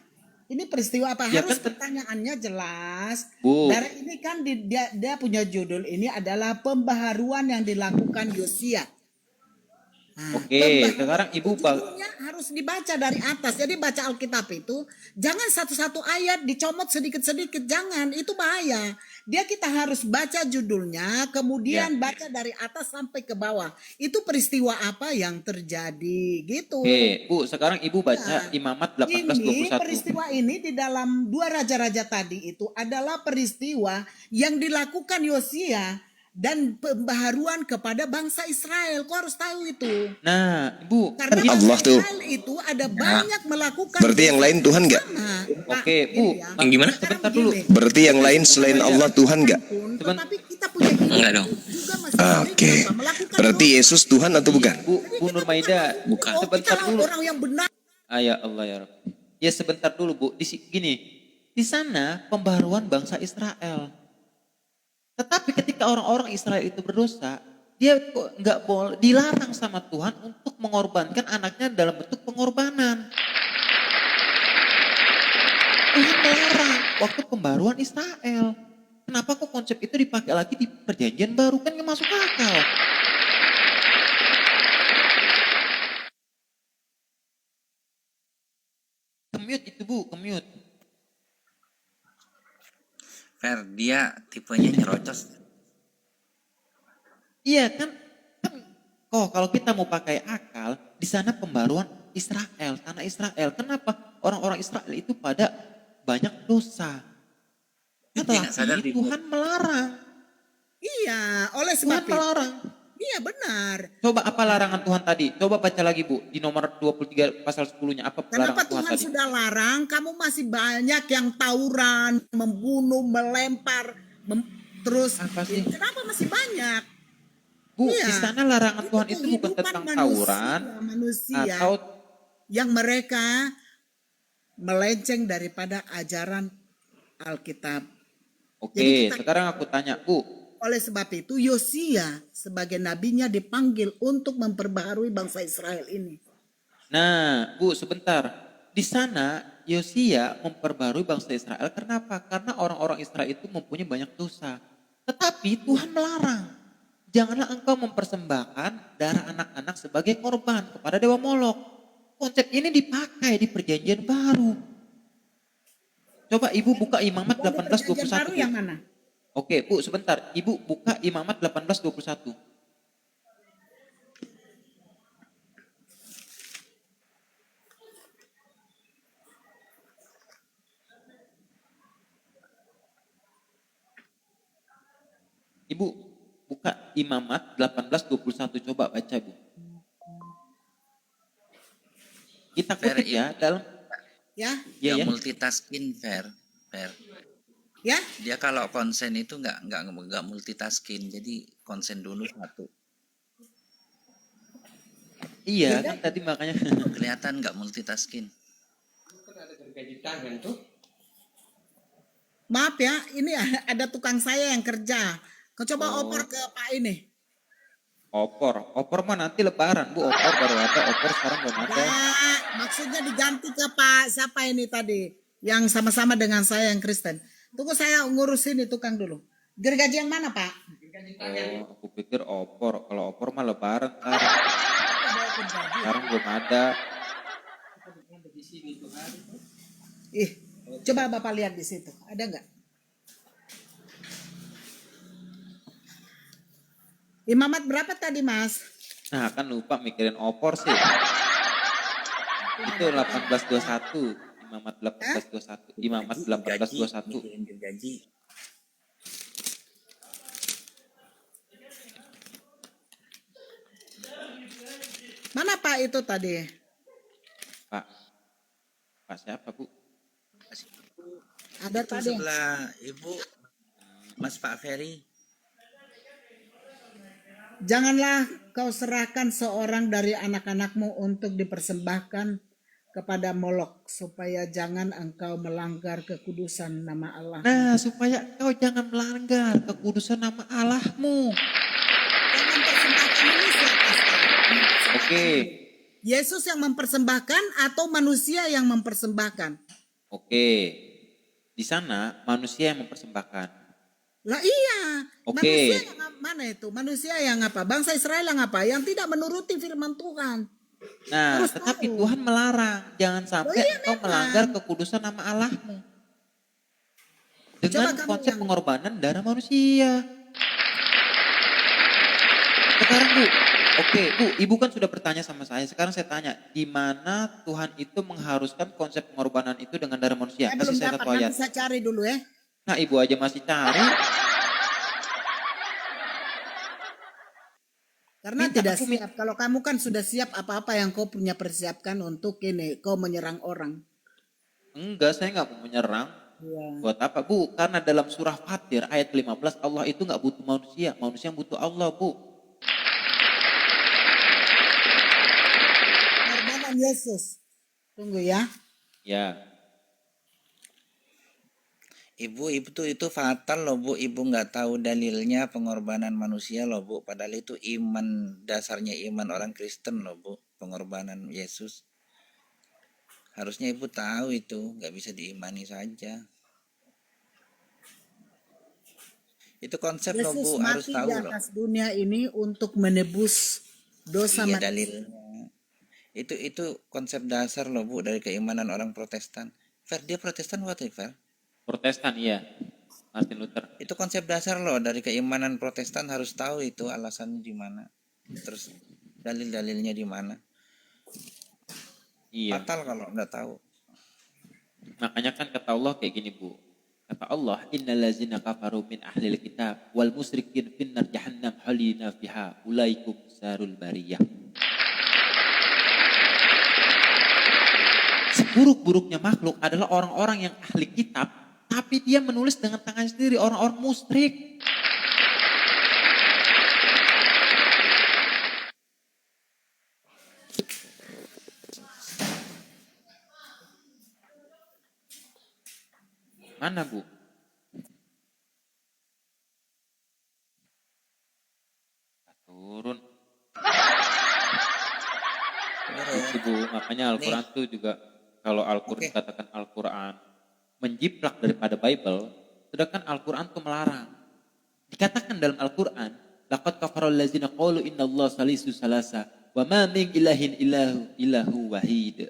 Speaker 2: Ini peristiwa apa?
Speaker 5: Ya,
Speaker 2: Harus
Speaker 5: kan-
Speaker 2: pertanyaannya jelas.
Speaker 5: Bu.
Speaker 2: Dari ini kan dia punya judul ini adalah pembaharuan yang dilakukan Yosia. Nah,
Speaker 5: Oke,
Speaker 2: pembaharuan
Speaker 5: sekarang Ibu
Speaker 2: judulnya harus dibaca dari atas. Jadi baca Alkitab itu jangan satu-satu ayat dicomot sedikit-sedikit, jangan, itu bahaya. Kita harus baca judulnya, kemudian baca dari atas sampai ke bawah. Itu peristiwa apa yang terjadi gitu.
Speaker 5: Oke, Bu, sekarang Ibu baca
Speaker 2: Nah,
Speaker 5: Imamat
Speaker 2: ini
Speaker 5: 18:21.
Speaker 2: peristiwa ini di dalam dua raja-raja tadi itu adalah peristiwa yang dilakukan Yosia dan pembaharuan kepada bangsa Israel. Kau harus tahu itu.
Speaker 5: Nah, Ibu,
Speaker 2: Karena
Speaker 6: Allah
Speaker 2: bangsa
Speaker 6: tuh.
Speaker 2: Israel itu ada banyak melakukan.
Speaker 6: Berarti yang lain Tuhan nggak?
Speaker 5: Oke, Bu.
Speaker 7: Yang gimana?
Speaker 5: Sebentar dulu.
Speaker 6: Berarti yang lain selain Allah Tuhan nggak?
Speaker 2: Tetapi kita punya hidup
Speaker 7: Enggak dong.
Speaker 2: juga masih
Speaker 6: Oke.
Speaker 2: apa, melakukan
Speaker 6: Berarti
Speaker 2: dosa.
Speaker 6: Yesus Tuhan atau bukan?
Speaker 5: Bu Nurmaida,
Speaker 7: Bukan.
Speaker 5: sebentar
Speaker 2: Kita
Speaker 5: dulu.
Speaker 2: orang yang benar.
Speaker 5: Ya Allah ya Rabb. Ya sebentar dulu Bu. Gini, di sana pembaharuan bangsa Israel. Tetapi ketika orang-orang Israel itu berdosa, dia kok nggak boleh, dilarang sama Tuhan untuk mengorbankan anaknya dalam bentuk pengorbanan. Tuhan melarang waktu pembaruan Israel. Kenapa kok konsep itu dipakai lagi di perjanjian baru, kan nggak masuk akal. Kemute itu Bu, kemute.
Speaker 7: Fer, dia tipenya nyerocos.
Speaker 5: Iya kan kalau kita mau pakai akal, di sana pembaruan Israel, tanah Israel. Kenapa orang-orang Israel itu pada banyak dosa?
Speaker 7: Dia nggak sadar
Speaker 5: Tetapi
Speaker 7: di-
Speaker 5: Tuhan melarang.
Speaker 2: Iya, oleh
Speaker 5: Tuhan
Speaker 2: sebab itu.
Speaker 5: melarang.
Speaker 2: Iya benar.
Speaker 5: Coba apa larangan Tuhan tadi? Coba baca lagi Bu, di nomor 23 pasal 10-nya. Apa
Speaker 2: Kenapa
Speaker 5: larangan Tuhan
Speaker 2: Tuhan
Speaker 5: tadi?
Speaker 2: sudah larang? Kamu masih banyak yang tawuran, membunuh, melempar, terus.
Speaker 5: Apa sih?
Speaker 2: Kenapa masih banyak?
Speaker 5: Bu,
Speaker 2: Iya.
Speaker 5: di sana larangan Tuhan itu bukan
Speaker 2: kehidupan
Speaker 5: tentang
Speaker 2: manusia,
Speaker 5: tawuran
Speaker 2: manusia
Speaker 5: atau
Speaker 2: yang mereka melenceng daripada ajaran Alkitab.
Speaker 5: Oke,
Speaker 2: Jadi kita-
Speaker 5: sekarang aku tanya, Bu.
Speaker 2: Oleh sebab itu Yosia sebagai nabinya dipanggil untuk memperbaharui bangsa Israel ini.
Speaker 5: Nah, Bu, sebentar. Di sana Yosia memperbarui bangsa Israel. Kenapa? Karena orang-orang Israel itu mempunyai banyak dosa. Tetapi Tuhan melarang. Janganlah engkau mempersembahkan darah anak-anak sebagai korban kepada dewa Molok. Konsep ini dipakai di perjanjian baru. Coba Ibu buka Imamat
Speaker 2: Kalau di perjanjian
Speaker 5: 18:21.
Speaker 2: baru yang mana?
Speaker 5: Oke, Bu, sebentar. Ibu buka Imamat 18:21. Ibu buka Imamat 18:21, coba baca Bu. Kita kutip ya dalam
Speaker 2: Ya,
Speaker 5: ya, ya.
Speaker 7: multitasking, Fer.
Speaker 2: ya.
Speaker 7: Dia kalau konsen itu nggak multitasking, jadi konsen dulu satu.
Speaker 5: Iya kan tadi makanya.
Speaker 7: Kelihatan nggak multitasking.
Speaker 2: Maaf ya, ini ada tukang saya yang kerja. Kau coba oper ke Pak ini.
Speaker 5: Opor mah nanti lebaran Bu, opor baru ada, opor sekarang belum ada.
Speaker 2: Ya, maksudnya diganti ke Pak siapa ini tadi? yang sama-sama dengan saya yang Kristen. Tunggu saya ngurusin itu Kang dulu. Gergaji yang mana Pak?
Speaker 5: Oh, aku pikir opor. Kalau opor mah lebaran ntar.
Speaker 2: Ada gergaji.
Speaker 5: Sekarang belum ada.
Speaker 2: Ih, coba Bapak lihat di situ. Ada nggak? Imamat berapa tadi Mas?
Speaker 5: Nah, kan lupa mikirin opor sih. Itu 1821. Imamat 1821. Imamat
Speaker 7: Gergaji,
Speaker 5: 1821.
Speaker 7: mikirin gergaji.
Speaker 2: Mana Pak itu tadi?
Speaker 5: Pak. Pak siapa, Bu?
Speaker 2: Ada
Speaker 7: Itu
Speaker 2: tadi.
Speaker 7: sebelah Ibu, Mas Pak Ferry.
Speaker 2: Janganlah kau serahkan seorang dari anak-anakmu untuk dipersembahkan kepada Molok, supaya jangan engkau melanggar kekudusan nama Allah.
Speaker 5: Nah, supaya kau jangan melanggar kekudusan nama Allahmu.
Speaker 2: Yang mempersembahkan ini siapa sekarang?
Speaker 5: Oke.
Speaker 2: Yesus yang mempersembahkan atau manusia yang mempersembahkan?
Speaker 5: Oke. Di sana manusia yang mempersembahkan.
Speaker 2: Lah iya.
Speaker 5: Oke.
Speaker 2: Manusia yang mana itu? Manusia yang apa? Bangsa Israel yang apa? Yang tidak menuruti firman Tuhan.
Speaker 5: Nah,
Speaker 2: Terus
Speaker 5: tetapi
Speaker 2: tahu.
Speaker 5: Tuhan melarang. Jangan sampai
Speaker 2: iya,
Speaker 5: engkau
Speaker 2: memang.
Speaker 5: melanggar kekudusan nama Allahmu. Dengan
Speaker 2: kamu
Speaker 5: konsep
Speaker 2: yang-
Speaker 5: pengorbanan darah manusia. Sekarang Bu, oke Bu, Ibu kan sudah bertanya sama saya. Sekarang saya tanya, di mana Tuhan itu mengharuskan konsep pengorbanan itu dengan darah manusia?
Speaker 2: Saya
Speaker 5: Kasih
Speaker 2: belum
Speaker 5: saya
Speaker 2: dapat,
Speaker 5: satu ayat.
Speaker 2: nanti saya cari dulu ya.
Speaker 5: Nah, Ibu aja masih cari.
Speaker 2: Karena
Speaker 5: Minta
Speaker 2: tidak
Speaker 5: aku
Speaker 2: siap. Kalau kamu kan sudah siap apa-apa yang kau punya persiapkan untuk ini, kau menyerang orang.
Speaker 5: Enggak, saya nggak mau menyerang.
Speaker 2: Iya.
Speaker 5: Buat apa Bu? Karena dalam surah Fatir ayat 15 Allah itu nggak butuh manusia. Manusia yang butuh Allah Bu.
Speaker 2: Pengorbanan Yesus. Tunggu ya.
Speaker 5: Ya.
Speaker 7: Ibu itu fatal loh Bu. Ibu nggak tahu dalilnya pengorbanan manusia loh Bu. Padahal itu iman, dasarnya iman orang Kristen loh Bu. Pengorbanan Yesus. Harusnya Ibu tahu itu, nggak bisa diimani saja. Itu konsep loh
Speaker 2: Yesus
Speaker 7: Bu, harus
Speaker 2: mati
Speaker 7: tahu
Speaker 2: di
Speaker 7: loh.
Speaker 2: atas dunia ini untuk menebus dosa
Speaker 7: Iya
Speaker 2: manusia.
Speaker 7: dalilnya. Itu konsep dasar loh Bu dari keimanan orang Protestan. Fer, dia Protestan what Fer?
Speaker 5: Protestan iya. Martin Luther.
Speaker 7: Itu konsep dasar loh dari keimanan Protestan, harus tahu itu alasannya di mana. Terus dalil-dalilnya di mana.
Speaker 5: Iya.
Speaker 7: Fatal kalau nggak tahu.
Speaker 5: Makanya kan kata Allah kayak gini Bu. Kata Allah, innal ladzina kafaru min ahlil kitab wal musyrikin finnar jahannam khalidina fiha ulaikum sarul bariyah. Seburuk-buruknya makhluk adalah orang-orang yang ahli kitab, tapi dia menulis dengan tangan sendiri, orang-orang musyrik. Mana Bu? Turun. Itu Bu, makanya Al-Quran tuh juga kalau Al-Quran
Speaker 7: Oke.
Speaker 5: katakan Al-Quran menjiplak daripada Bible, sedangkan Al-Quran tuh melarang. Dikatakan dalam Al-Quran, laqad kafarul ladzina qalu innallaha salisu salasa wa ma min ilahin ilahu wahid.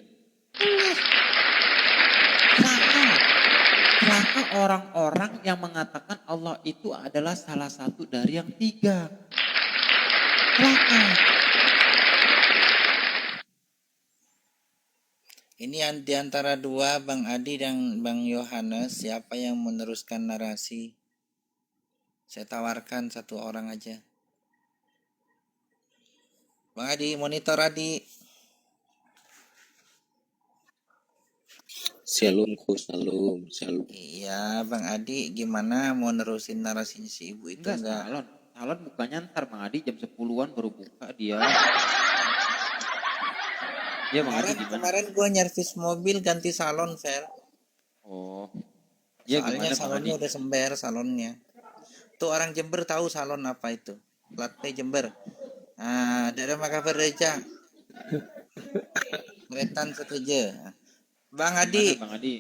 Speaker 5: Celaka orang-orang yang mengatakan Allah itu adalah salah satu dari yang tiga. Celaka.
Speaker 7: Ini di antara dua, Bang Adi dan Bang Yohanes, siapa yang meneruskan narasi? Saya tawarkan satu orang aja. Bang Adi, monitor Adi.
Speaker 8: Shalom, salam.
Speaker 7: Iya, Bang Adi, gimana mau nerusin narasinya si ibu itu
Speaker 5: Enggak,
Speaker 7: enggak?
Speaker 5: salon. Salon bukanya ntar Bang Adi jam 10-an baru buka dia. Iya Bang Adi gimana?
Speaker 7: Kemarin gue nyervis mobil ganti salon, Fer.
Speaker 5: Oh. Iya
Speaker 7: Soalnya
Speaker 5: gimana Bang Adi?
Speaker 7: salonnya udah sember salonnya. Tuh orang Jember tahu salon apa itu? Plat P Jember. Nah, daerah Makassar Reja. Meretan setuju. Bang Adi,
Speaker 5: Gimana Bang Adi?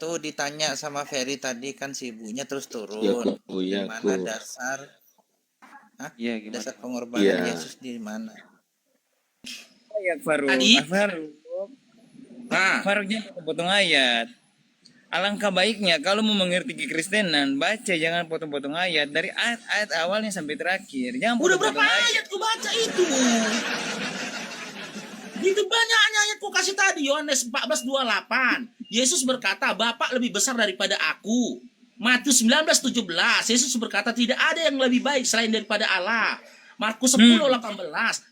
Speaker 7: itu ditanya sama Ferry tadi kan si ibunya terus
Speaker 8: Ya
Speaker 7: turun.
Speaker 8: kok, ya
Speaker 7: Di mana
Speaker 8: kok.
Speaker 7: dasar
Speaker 5: Iya, gimana?
Speaker 7: dasar pengorbanan
Speaker 8: Iya.
Speaker 7: Yesus di mana?
Speaker 9: Ayat Faruk.
Speaker 1: Adik.
Speaker 9: Faruk.
Speaker 1: Nah,
Speaker 9: Faruk jangan potong ayat. Alangkah baiknya kalau mau mengerti kekristenan, baca jangan potong-potong ayat dari ayat awalnya sampai terakhir. Jangan
Speaker 10: Udah berapa
Speaker 9: potong-potong
Speaker 10: ayat ku baca itu? Itu banyaknya ayat ku kasih tadi, Yohanes 14:28. Yesus berkata, Bapa lebih besar daripada aku. Matius 19:17, Yesus berkata tidak ada yang lebih baik selain daripada Allah. Markus 10:18,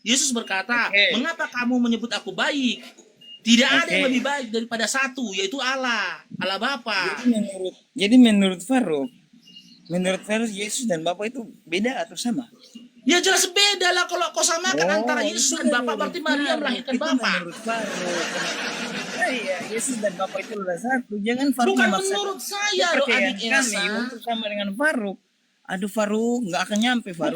Speaker 10: Yesus berkata,
Speaker 9: Oke.
Speaker 10: mengapa kamu menyebut aku baik? Tidak ada
Speaker 9: Oke.
Speaker 10: yang lebih baik daripada satu, yaitu Allah, Allah Bapa.
Speaker 9: Jadi menurut Faruk Yesus dan Bapa itu beda atau sama?
Speaker 10: Ya jelas beda lah kalau kau samakan antara Yesus dan Bapa, berarti Maria melahirkan
Speaker 9: Itu
Speaker 10: Bapa.
Speaker 9: menurut Faruk. Iya, Yesus dan Bapa itu adalah satu. Jangan Faruk
Speaker 10: Bukan
Speaker 9: memaksakan
Speaker 10: menurut saya loh
Speaker 9: kepercayaan
Speaker 10: adik
Speaker 9: kami
Speaker 10: Elsa.
Speaker 9: untuk sama dengan Faruk. Aduh Faruk, nggak akan nyampe Faruk.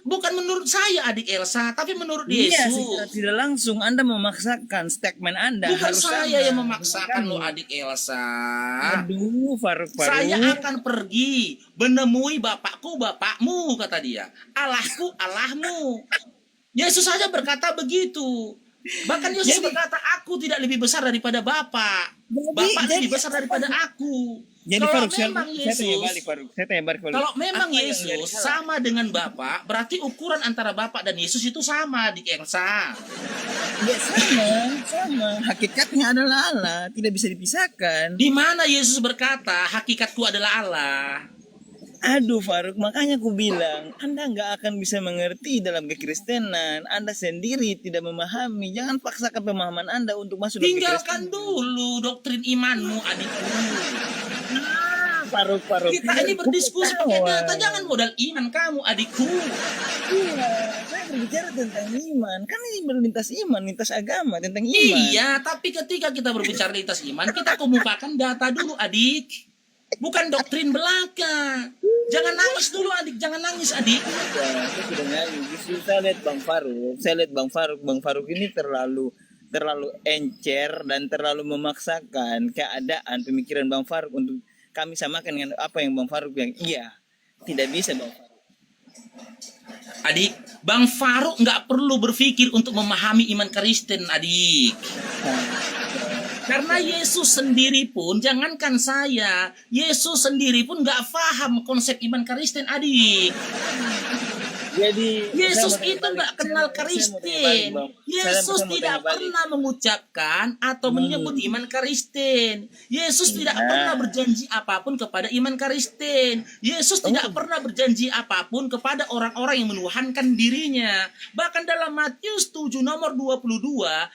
Speaker 10: Bukan menurut saya adik Elsa, tapi menurut
Speaker 9: Iya,
Speaker 10: Yesus.
Speaker 9: secara tidak langsung Anda memaksakan statement Anda
Speaker 10: Bukan
Speaker 9: harus
Speaker 10: saya
Speaker 9: sama
Speaker 10: yang
Speaker 9: dengan
Speaker 10: memaksakan
Speaker 9: kami.
Speaker 10: loh adik Elsa.
Speaker 9: Aduh, Faruk.
Speaker 10: Saya akan pergi menemui bapakku bapakmu, kata dia. Allahku Allahmu. Yesus saja berkata begitu. Bahkan Yesus berkata, aku tidak lebih besar daripada Bapa. Bapak lebih besar daripada aku.
Speaker 9: Jadi
Speaker 10: Kalau
Speaker 9: Faruk,
Speaker 10: memang
Speaker 9: saya tanya
Speaker 10: Yesus,
Speaker 9: balik Faruk. Saya tanya balik Faruk.
Speaker 10: kalau memang
Speaker 9: Apa yang
Speaker 10: Yesus
Speaker 9: jadi salah?
Speaker 10: sama dengan Bapa, berarti ukuran antara Bapa dan Yesus itu sama di Elsa.
Speaker 9: Ya sama. Hakikatnya adalah Allah, tidak bisa dipisahkan.
Speaker 10: Di mana Yesus berkata, hakikatku adalah Allah.
Speaker 9: Aduh Faruk, makanya aku bilang, Anda nggak akan bisa mengerti dalam kekristenan. Anda sendiri tidak memahami. Jangan paksakan pemahaman Anda untuk masuk dalam
Speaker 10: Tinggalkan dulu doktrin imanmu, adikku.
Speaker 9: Faruk.
Speaker 10: Kita ini berdiskusi pakai data, jangan modal iman kamu, adikku.
Speaker 9: Iya, saya berbicara tentang iman. Kan ini berlintas iman, lintas agama, tentang iman.
Speaker 10: Iya, tapi ketika kita berbicara lintas iman, kita kemukakan data dulu, adik. Bukan doktrin belaka. Jangan nangis dulu, adik. Jangan nangis, adik.
Speaker 9: Ya, saya tidak nangis. Justru saya lihat Bang Faruk. Bang Faruk ini terlalu encer dan terlalu memaksakan keadaan pemikiran Bang Faruk untuk kami samakan dengan apa yang Bang Faruk bilang. Iya, tidak bisa Bang Faruk.
Speaker 10: Adik, Bang Faruk nggak perlu berpikir untuk memahami iman Kristen, adik. Karena Yesus sendiri pun, jangankan saya, Yesus sendiri pun nggak paham konsep iman Kristen, adik.
Speaker 9: Jadi
Speaker 10: Yesus
Speaker 9: saya mau
Speaker 10: itu
Speaker 9: tanya
Speaker 10: nggak
Speaker 9: balik.
Speaker 10: kenal
Speaker 9: Saya mau tanya
Speaker 10: Kristen.
Speaker 9: balik, Bang.
Speaker 10: Yesus
Speaker 9: Saya mau
Speaker 10: tidak
Speaker 9: tanya balik.
Speaker 10: pernah mengucapkan atau menyebut iman Kristen. Yesus tidak pernah berjanji apapun kepada iman Kristen. Yesus tidak pernah berjanji apapun kepada orang-orang yang menuhankan dirinya. Bahkan dalam Matius 7 nomor 22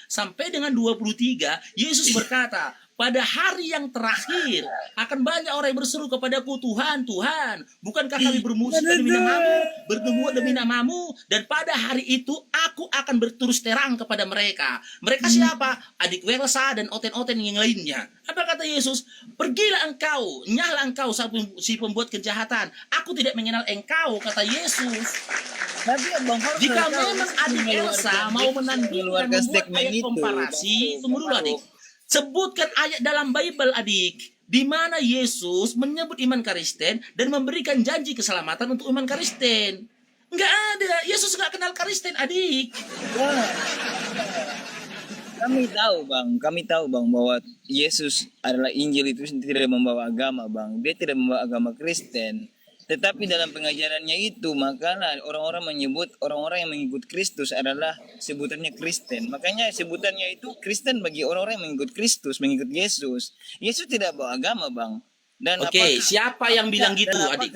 Speaker 10: sampai dengan 23, Yesus berkata, pada hari yang terakhir akan banyak orang yang berseru kepadaku, Tuhan, Tuhan, bukankah kami bermusik demi namamu, berdemuan demi namamu, dan pada hari itu aku akan berterus terang kepada mereka. Mereka siapa? Adik Welsa dan oten-oten yang lainnya. Apa kata Yesus? Pergilah engkau, nyahlah engkau si pembuat kejahatan. Aku tidak mengenal engkau, kata Yesus.
Speaker 9: Tapi Bang Faruk,
Speaker 10: Jika
Speaker 9: kalau
Speaker 10: memang
Speaker 9: Yesus
Speaker 10: adik Elsa mau menandingkan
Speaker 9: mengeluarkan
Speaker 10: membuat
Speaker 9: statement
Speaker 10: ayat
Speaker 9: itu,
Speaker 10: komparasi,
Speaker 9: Bang
Speaker 10: tunggu dulu
Speaker 9: Faruk.
Speaker 10: adik. Sebutkan ayat dalam Bible, adik, di mana Yesus menyebut iman Kristen dan memberikan janji keselamatan untuk iman Kristen. Enggak ada. Yesus enggak kenal Kristen, adik.
Speaker 9: Kami tahu bang bahwa Yesus adalah Injil itu tidak membawa agama bang, dia tidak membawa agama Kristen. Tetapi dalam pengajarannya itu makalah orang-orang menyebut orang-orang yang mengikut Kristus adalah sebutannya Kristen. Makanya sebutannya itu Kristen bagi orang-orang yang mengikut Kristus, mengikut Yesus. Yesus tidak bawa agama bang. Dan
Speaker 10: Oke, siapa yang bilang gitu, adik?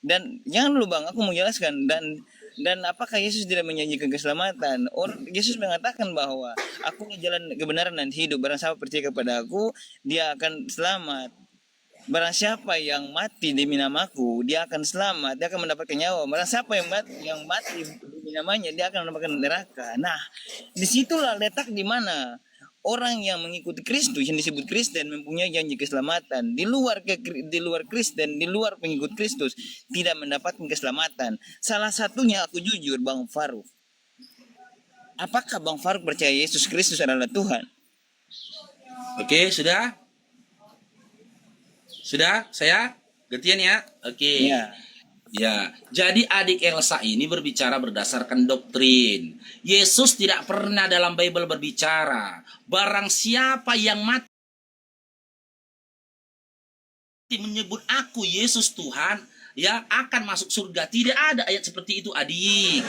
Speaker 9: Dan jangan dulu bang, aku mau jelaskan dan apakah Yesus tidak menjanjikan keselamatan? Yesus mengatakan bahwa aku jalan kebenaran dan hidup. Barang siapa percaya kepada aku, dia akan selamat. Barang siapa yang mati demi namaku, dia akan selamat, dia akan mendapatkan nyawa. Barang siapa yang mati demi namanya, dia akan mendapatkan neraka. Nah, disitulah letak di mana orang yang mengikuti Kristus yang disebut Kristen mempunyai janji keselamatan. Di luar Kristen, di luar pengikut Kristus tidak mendapatkan keselamatan. Salah satunya aku jujur Bang Faruk. Apakah Bang Faruk percaya Yesus Kristus adalah Tuhan?
Speaker 10: Oke, sudah? Sudah? Saya gantian ya? Oke.
Speaker 9: Ya.
Speaker 10: Ya, jadi adik Elsa ini berbicara berdasarkan doktrin. Yesus tidak pernah dalam Bible berbicara, barang siapa yang mati menyebut aku Yesus Tuhan, ya akan masuk surga. Tidak ada ayat seperti itu, adik.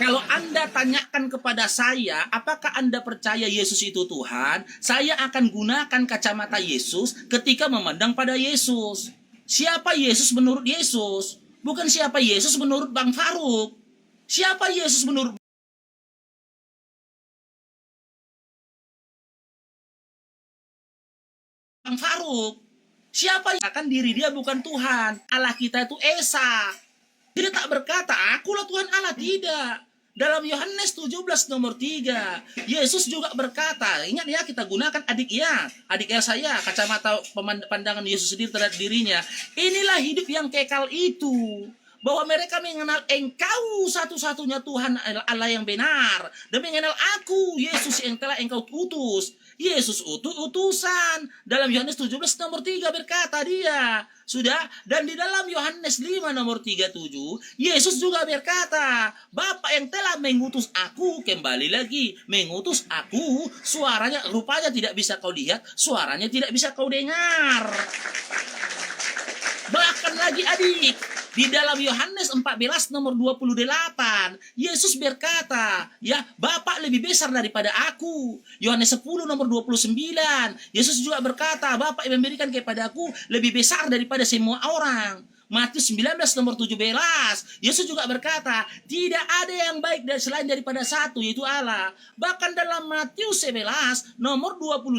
Speaker 10: Kalau Anda tanyakan kepada saya, apakah Anda percaya Yesus itu Tuhan? Saya akan gunakan kacamata Yesus ketika memandang pada Yesus. Siapa Yesus menurut Yesus? Bukan siapa Yesus menurut Bang Faruk. Siapa Yesus menurut Bang Faruk? Siapa yang akan diri dia bukan Tuhan? Allah kita itu Esa. Dia tak berkata, akulah Tuhan Allah, tidak. Dalam Yohanes 17 nomor 3, Yesus juga berkata, ingat ya, kita gunakan adik Elsa ya, kacamata pandangan Yesus sendiri terhadap dirinya. Inilah hidup yang kekal itu, bahwa mereka mengenal Engkau satu-satunya Tuhan Allah yang benar, dan mengenal aku, Yesus yang telah Engkau utus. Yesus utusan. Dalam Yohanes 17 nomor 3 berkata dia. Sudah? Dan di dalam Yohanes 5 nomor 37, Yesus juga berkata, Bapa yang telah mengutus aku, kembali lagi, mengutus aku, suaranya, rupanya tidak bisa kau lihat, suaranya tidak bisa kau dengar. Bahkan lagi adik, di dalam Yohanes 14 nomor 28, Yesus berkata, ya, Bapa lebih besar daripada aku. Yohanes 10 nomor 29, Yesus juga berkata, Bapa yang memberikan kepada aku lebih besar daripada semua orang. Matius 19 nomor 17, Yesus juga berkata, tidak ada yang baik selain daripada satu, yaitu Allah. Bahkan dalam Matius 11 nomor 25,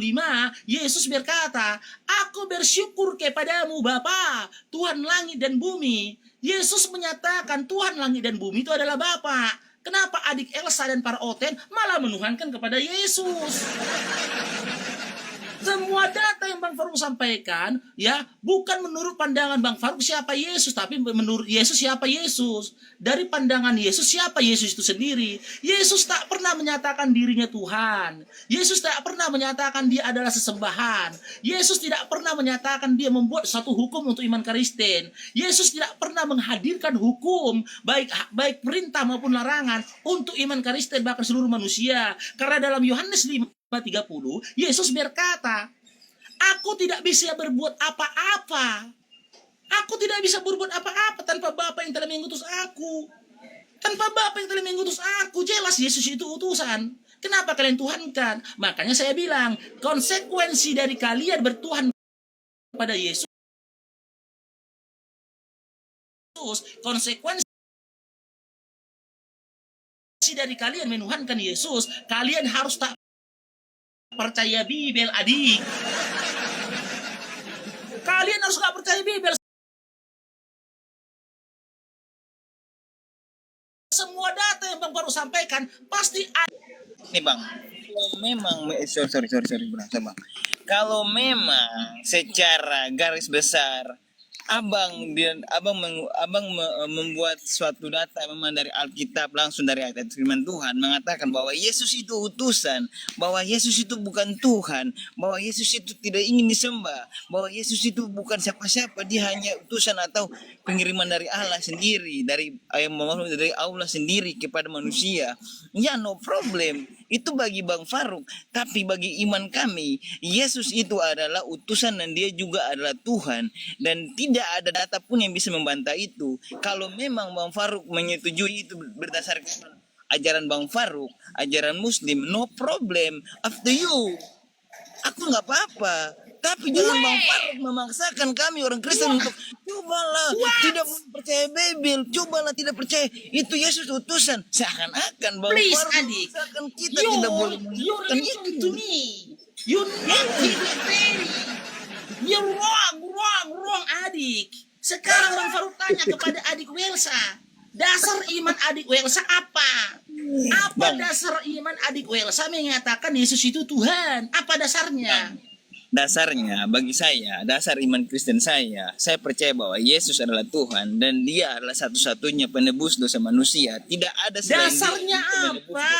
Speaker 10: Yesus berkata, aku bersyukur kepadamu Bapa, Tuhan langit dan bumi. Yesus menyatakan Tuhan langit dan bumi itu adalah Bapa. Kenapa adik Elsa dan para Oten malah menuhankan kepada Yesus? Semua data yang Bang Faruk sampaikan, ya, bukan menurut pandangan Bang Faruk siapa Yesus, tapi menurut Yesus siapa Yesus. Dari pandangan Yesus siapa Yesus itu sendiri. Yesus tak pernah menyatakan dirinya Tuhan. Yesus tak pernah menyatakan dia adalah sesembahan. Yesus tidak pernah menyatakan dia membuat satu hukum untuk iman Kristen. Yesus tidak pernah menghadirkan hukum, baik perintah maupun larangan untuk iman Kristen bahkan seluruh manusia. Karena dalam Yohanes 5:30, Yesus berkata, aku tidak bisa berbuat apa-apa. Aku tidak bisa berbuat apa-apa tanpa Bapa yang telah mengutus aku. Tanpa Bapa yang telah mengutus aku. Jelas Yesus itu utusan. Kenapa kalian tuhankan? Makanya saya bilang, konsekuensi dari kalian bertuhan pada Yesus, konsekuensi dari kalian menuhankan Yesus, kalian harus tak percaya Bible, adik. Kalian harus gak percaya Bible. Semua data yang Bang baru sampaikan pasti ada.
Speaker 9: Nih Bang, kalau memang sorry Bang. Kalau memang secara garis besar Abang membuat suatu data memang dari Alkitab, langsung dari ayat firman Tuhan, mengatakan bahwa Yesus itu utusan, bahwa Yesus itu bukan Tuhan, bahwa Yesus itu tidak ingin disembah, bahwa Yesus itu bukan siapa-siapa, dia hanya utusan atau pengiriman dari Allah sendiri, dari Allah sendiri kepada manusia. Ya, no problem. Itu bagi Bang Faruk, tapi bagi iman kami, Yesus itu adalah utusan dan dia juga adalah Tuhan, dan tidak ada data pun yang bisa membantah itu. Kalau memang Bang Faruk menyetujui itu berdasarkan ajaran Bang Faruk, ajaran Muslim, no problem, up to you. Aku nggak apa-apa. Tapi jangan Bang Faruk memaksakan kami orang Kristen untuk cobalah tidak percaya Bible, cobalah tidak percaya itu Yesus utusan. Seakan-akan Bang Faruk memaksakan kita tidak boleh mengikuti itu.
Speaker 10: You're wrong, adik. Sekarang Bang Faruk tanya kepada adik Welsa, dasar iman adik Welsa apa? Apa dasar iman adik Welsa mengatakan Yesus itu Tuhan? Apa dasarnya?
Speaker 9: Dasarnya bagi saya, dasar iman Kristen saya percaya bahwa Yesus adalah Tuhan dan dia adalah satu-satunya penebus dosa manusia. Tidak ada selain
Speaker 10: dasarnya apa?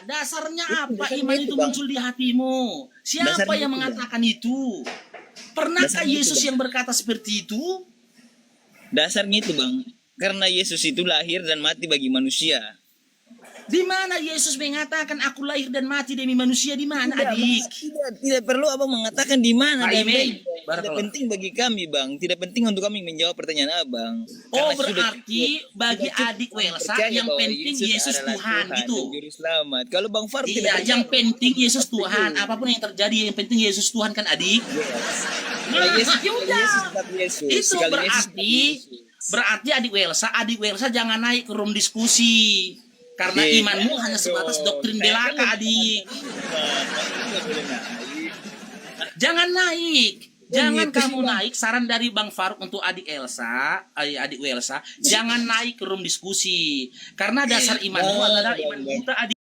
Speaker 10: Dasarnya apa iman itu muncul di hatimu? Siapa yang mengatakan itu? Pernahkah
Speaker 9: Dasarnya itu,
Speaker 10: Yesus
Speaker 9: Bang.
Speaker 10: yang berkata seperti itu?
Speaker 9: Dasarnya itu Bang, karena Yesus itu lahir dan mati bagi manusia.
Speaker 10: Di mana Yesus mengatakan aku lahir dan mati demi manusia? Di mana, adik?
Speaker 9: Tidak perlu Abang mengatakan di mana
Speaker 10: Pak
Speaker 9: dan
Speaker 10: Ime,
Speaker 9: tidak
Speaker 10: barakallah.
Speaker 9: penting bagi kami Bang, tidak penting untuk kami menjawab pertanyaan Abang.
Speaker 10: Oh,
Speaker 9: Karena sudah
Speaker 10: berarti
Speaker 9: cukup-
Speaker 10: bagi
Speaker 9: sudah cukup
Speaker 10: adik Welsa
Speaker 9: percaya
Speaker 10: yang
Speaker 9: bahwa
Speaker 10: penting Yesus
Speaker 9: adalah
Speaker 10: Tuhan gitu.
Speaker 9: dan Juru Selamat. Kalau Bang Far tidak
Speaker 10: Iya,
Speaker 9: percaya,
Speaker 10: yang penting Yesus Tuhan. Apapun yang terjadi, yang penting Yesus Tuhan kan, adik.
Speaker 9: Kalau Yesus,
Speaker 10: ya udah.
Speaker 9: Yesus tetap Yesus.
Speaker 10: Itu
Speaker 9: Sekali Yesus tetap Yesus.
Speaker 10: berarti adik Welsa jangan naik ke room diskusi. Karena
Speaker 9: Iya,
Speaker 10: imanmu hanya sebatas doktrin belaka, adik. Jangan naik. Jangan
Speaker 9: gitu
Speaker 10: kamu naik. Saran dari Bang Faruk untuk adik Welsa, jangan naik ke room diskusi. Karena dasar imanmu adalah iman buta, adik.